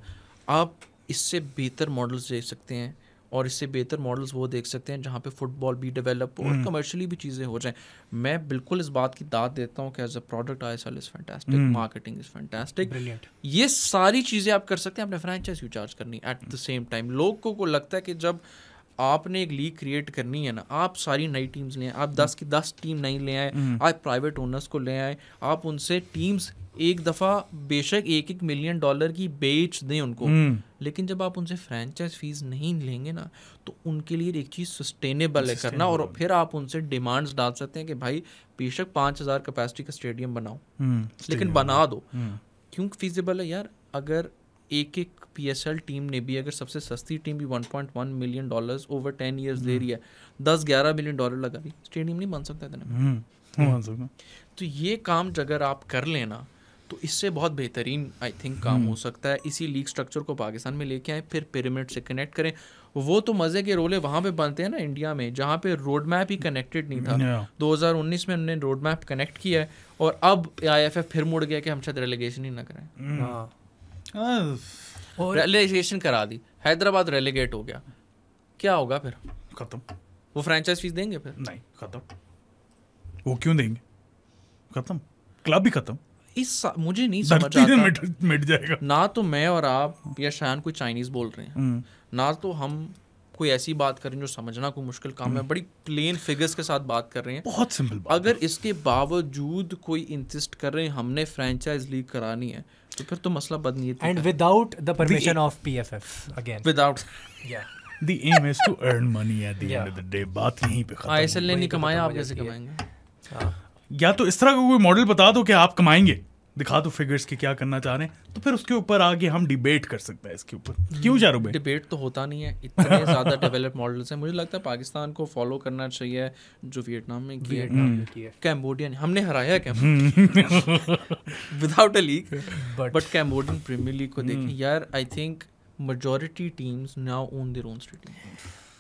आप इससे बेहतर मॉडल्स देख सकते हैं, और इससे बेहतर मॉडल्स वो देख सकते हैं जहाँ पे फुटबॉल भी डेवलप हो और कमर्शियली भी चीज़ें हो जाएं। मैं बिल्कुल इस बात की दाद देता हूँ कि as a product ISL is fantastic, marketing is fantastic, brilliant, ये सारी चीज़ें आप कर सकते हैं। अपने फ्रेंचाइज यू चार्ज करनी एट द सेम टाइम। लोगों को लगता है कि जब आपने एक लीग क्रिएट करनी है ना, आप सारी नई टीम्स ले आए, आप 10 की 10 टीम नहीं ले आए, आप प्राइवेट ओनर्स को ले आए, आप उनसे टीम्स एक दफ़ा बेशक $1-1 मिलियन की बेच दें उनको, लेकिन जब आप उनसे फ्रेंचाइज फीस नहीं लेंगे ना तो उनके लिए एक चीज़ सस्टेनेबल है करना। और फिर आप उनसे डिमांड्स डाल सकते हैं कि भाई बेशक 5000 कैपेसिटी का स्टेडियम बनाओ, लेकिन बना दो। क्यों फीजिबल है यार? अगर एक PSL टीम ने भी, अगर सबसे सस्ती टीम भी $1.1 million ओवर 10 years दे रही है, 10-11 million डॉलर लगा रही, स्टेडियम नहीं बन सकता इतने। तो ये काम अगर आप कर लेना तो इससे बहुत बेहतरीन आई थिंक काम हो सकता है। इसी लीग स्ट्रक्चर को पाकिस्तान में लेके आए, फिर पिरामिड से कनेक्ट करें। वो तो मज़े के रोले वहाँ पे बनते हैं ना इंडिया में, जहाँ पे रोड मैप ही कनेक्टेड नहीं था। 2019 में उन्होंने रोड मैप कनेक्ट किया है और अब IFF फिर मुड़ गया कि हम शायद रेलीगेशन ही ना करें। रेलीगेशन करा दी, हैदराबाद रेलीगेट हो गया, क्या होगा फिर? खत्म। वो फ्रेंचाइज फीस देंगे फिर? नहीं, खत्म। वो क्यों देंगे? खत्म, क्लब ही खत्म। मुझे नहीं समझ आता, मिट जाएगा। ना तो मैं और आप या शायद कोई चाइनीज बोल रहे हैं, ना तो हम कोई ऐसी बात कर रहे हैं जो समझना कोई मुश्किल काम है, बड़ी प्लेन फिगर्स के साथ बात कर रहे हैं, बहुत सिंपल बात। अगर इसके बावजूद कोई इंसिस्ट कर रहे हैं हमने फ्रेंचाइज लीग करानी है, तो फिर तो मसला बदनीयत है। And without the permission of PFF again, without The aim is to earn money at the end of the day. बात यहीं पे खत्म। ISL ने नहीं कमाया, आप कैसे कमाएंगे? या तो इस तरह का कोई मॉडल बता दो कि आप कमाएंगे, दिखा दो फिगर्स के क्या करना चाह रहे हैं, तो फिर उसके ऊपर आगे हम डिबेट कर सकते हैं इसके ऊपर। क्यों जा रहे हो? डिबेट तो होता नहीं है, इतने ज़्यादा डेवलप मॉडल्स हैं। मुझे लगता है पाकिस्तान को फॉलो करना चाहिए जो वियतनाम में किया है, कैम्बोडिया ने हमने हराया without a league, but Cambodian premier league को देखें यार, I think majority teams now own their own stadium.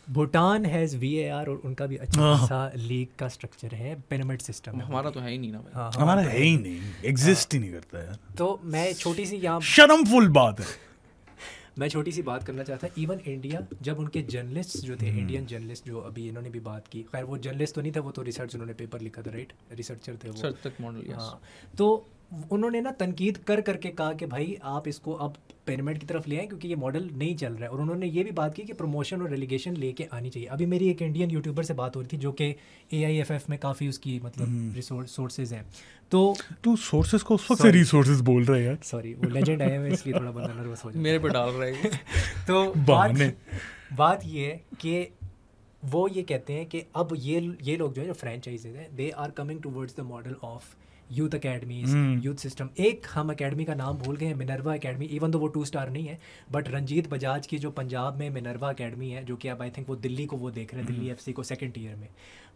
Bhutan has VAR और उनका भी अच्छा सा लीग का स्ट्रक्चर है, पिरामिड सिस्टम। हमारा तो है ही नहीं ना भाई। हमारा है ही नहीं, एग्जिस्ट ही नहीं करता यार। तो मैं छोटी सी यहाँ शर्मफुल बात है, मैं छोटी सी बात करना चाहता। इवन इंडिया, जब उनके जर्नलिस्ट जो थे, इंडियन जर्नलिस्ट जो अभी इन्होंने भी बात की, खैर वो जर्नलिस्ट तो नहीं थे, वो तो रिसर्च, उन्होंने पेपर लिखा था, राइट, रिसर्चर थे वो, सर तक मॉडल। हाँ, तो उन्होंने ना तनकीद कर करके कहा कि भाई आप इसको अब पिरामिड की तरफ ले आए क्योंकि ये मॉडल नहीं चल रहा है। और उन्होंने ये भी बात की कि प्रमोशन और रेलीगेशन लेके आनी चाहिए। अभी मेरी एक इंडियन यूट्यूबर से बात हो रही थी जो कि AIFF में काफ़ी उसकी मतलब रिसोर्सेज हैं। तो तू सोर्सेज को उस वक्त से रिसोर्सेज बोल रहा है यार, सॉरी वो लेजेंड आया है इसलिए थोड़ा बंदा नर्वस हो जाता है, मेरे पे डाल रहा है। तो बात ये है कि वो ये कहते हैं कि अब ये लोग जो है, जो फ्रेंचाइजेज हैं, they are coming towards the model of youth academies, youth system. एक हम अकेडमी का नाम भूल गए हैं, मिनर्वा अकेडमी, इवन तो वो 2 स्टार नहीं है, बट रंजीत बजाज की जो पंजाब में मिनर्वा अकेडमी है, जो कि अब आई थिंक वो दिल्ली को वो देख रहे हैं, दिल्ली FC को 2nd टियर में,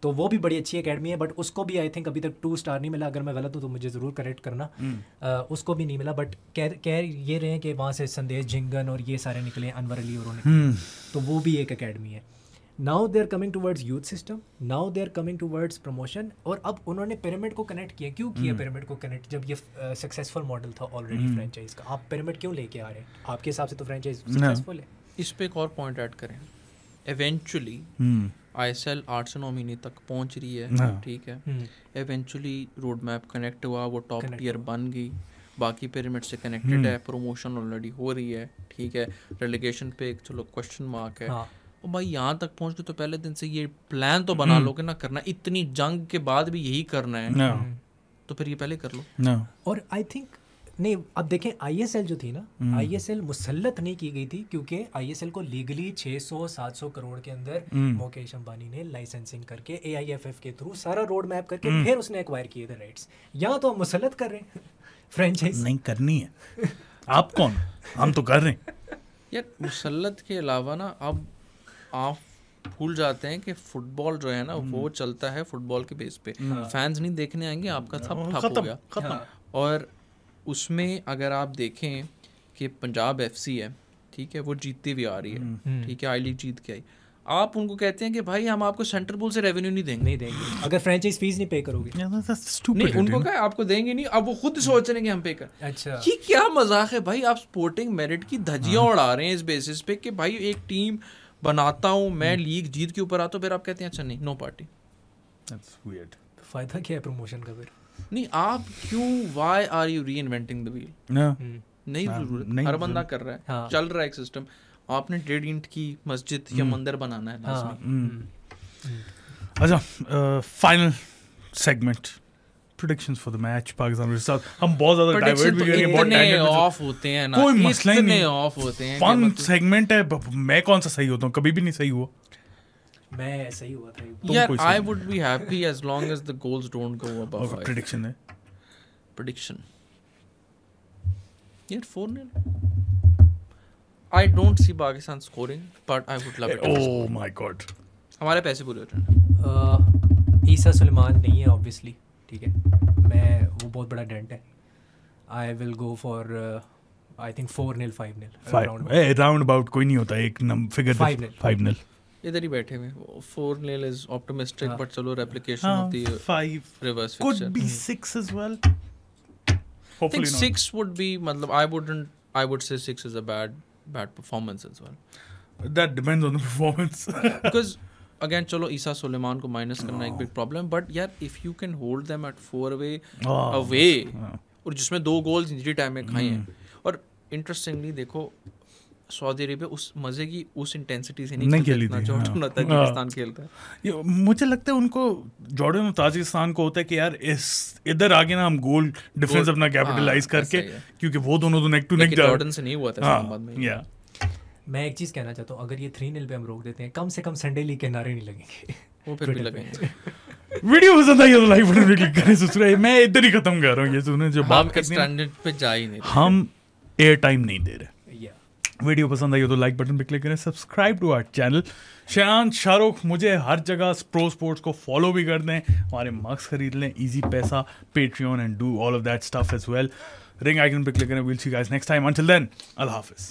तो वो भी बड़ी अच्छी अकेडमी है, बट उसको भी आई थिंक अभी तक 2 स्टार नहीं मिला। अगर मैं गलत हूँ तो मुझे ज़रूर करेक्ट करना, उसको भी नहीं मिला। बट कह ये रहे हैं कि वहाँ से संदेश झिंगन और ये सारे निकले, अनवर अली और उन्होंने, तो वो भी एक अकेडमी है। Now they are coming towards youth system, now they are coming towards promotion. और अब उन्होंने पिरामिड को कनेक्ट किया। क्यों किया पिरामिड को कनेक्ट, जब ये सक्सेसफुल मॉडल था ऑलरेडी फ्रेंचाइज का? आप पिरामिड क्यों लेके आ रहे हैं? आपके हिसाब से तो फ्रेंचाइज सक्सेसफुल है। इस पे एक और पॉइंट ऐड करें, इवेंचुअली ISL 8-9 महीने तक पहुंच रही है, ठीक है, इवेंचुअली रोड मैप कनेक्ट हुआ, वो टॉप टियर बन गई, बाकी पिरामिड से कनेक्टेड है, प्रमोशन ऑलरेडी हो रही है, ठीक है, रेलीगेशन पे एक चलो क्वेश्चन मार्क है। और भाई यहाँ तक पहुँच के तो पहले दिन से ये प्लान तो बना लो कि ना करना, इतनी जंग के बाद भी यही करना है, तो फिर ये पहले कर लो। और आई थिंक नहीं, अब देखें ISL जो थी ना, ISL मुसल्लत नहीं की गई थी क्योंकि ISL को लीगली 600-700 करोड़ के अंदर मुकेश अंबानी ने लाइसेंसिंग करके AIFF के थ्रू सारा रोड मैप करके फिर उसने एक्वायर किए थे राइट्स। यहाँ तो हम मुसल्लत कर रहे हैं, फ्रेंचाइज नहीं करनी है। आप कौन? हम तो कर रहे हैं यार। मुसल्लत के अलावा ना अब आप भूल जाते हैं कि फुटबॉल जो है ना वो चलता है फुटबॉल के बेस पे। फैंस नहीं देखने आएंगे, आपका सब ठप हो गया। और उसमें अगर आप देखें कि पंजाब FC है, ठीक है, वो जीतती भी आ रही है, ठीक है, I लीग जीत के आई। आप उनको कहते हैं कि भाई हम आपको सेंट्रल पूल से रेवेन्यू नहीं देंगे अगर फ्रेंचाइज फीस नहीं पे करोगे। नहीं, उनको क्या आपको देंगे नहीं, अब वो खुद सोच रहे हैं कि हम पे कर। अच्छा, ये क्या मजाक है भाई? आप स्पोर्टिंग मेरिट की धज्जियां उड़ा रहे हैं इस बेसिस पे कि भाई एक टीम बनाता हूँ मैं, लीग जीत के ऊपर आता हूँ, फिर आप कहते हैं अच्छा नहीं, नो पार्टी। That's weird. फायदा क्या है प्रमोशन का फिर? नहीं, आप क्यों, व्हाई आर यू री इन्वेंटिंग द व्हील? नहीं जरूरत, हर बंदा कर रहा है, चल रहा है एक सिस्टम। आपने 1.5 इंच की मस्जिद या मंदिर बनाना है लाजमी। अच्छा, final segment, predictions for the match Pakistan versus south. हम बहुत ज्यादा डाइवर्ट भी करेंगे, बहुत टैंगेंट ऑफ होते हैं ना, कोई मसला ही नहीं, ऑफ होते हैं। फन सेगमेंट है। मैं कौन सा सही होता हूँ? कभी भी नहीं सही हुआ। मैं सही हुआ था यार। I would be happy as long as the goals don't go above 5. Prediction है, prediction यार 4-0 I don't see Pakistan scoring, but I would love it. Oh my god. हमारे पैसे पूरे हो जाने. ईसा सुलेमान नहीं है ऑब्वियसली, ठीक है, मैं वो बहुत बड़ा डेंट है. I will go for I think 4-0 5-0 round about कोई नहीं होता, एक फिगर 5-0. इधर ही बैठे हुए. 4-0 is optimistic, हाँ. but चलो replication of the 5 reverse could fixture. be 6 as well. I Hopefully think not. 6 would be, मतलब I would say 6 is a bad performance as well. That depends on the performance. Because again चलो ईसा सुलेमान को minus करना एक big problem, but यार if you can hold them at 4 away और जिसमें 2 goals injury time में खाए हैं. और इंटरेस्टिंगली देखो सऊदी अरेबिया उस मजे की उस इंटेंसिटी से नहीं खेली थी जॉर्डन और ताजिकिस्तान खेलता है. मुझे लगता है उनको जॉर्डन और ताजिकिस्तान को होता है कि यार इधर आगे ना हम गोल डिफरेंस अपना कैपिटलाइज करके, क्योंकि वो दोनों तो नेक टू नेक जॉर्डन से नहीं हुआ था इस्लामाबाद में. मैं एक चीज़ कहना चाहता हूँ, अगर ये 3-0 पे हम रोक देते हैं, कम से कम संडे लीग के नारे नहीं लगेंगे. वो फिर भी लगेंगे. वीडियो पसंद आई तो लाइक बटन पे क्लिक करें. सब्सक्राइब. मैं इधर ही खत्म कर रहा हूँ. ये तूने जो बात करनी है, स्टैंडर्ड पे जा ही नहीं, हम एयर टाइम नहीं दे रहे. वीडियो पसंद आई हो तो लाइक बटन पे क्लिक करें. Subscribe to our channel. Shan Shahrukh मुझे हर जगह प्रो स्पोर्ट्स को फॉलो भी कर दें. हमारे मग्स खरीद लें. इजी पैसा, Patreon and do all of that stuff as well. Ring icon पे क्लिक करें. Will see you guys next time. Until then, अल्लाह हाफिज.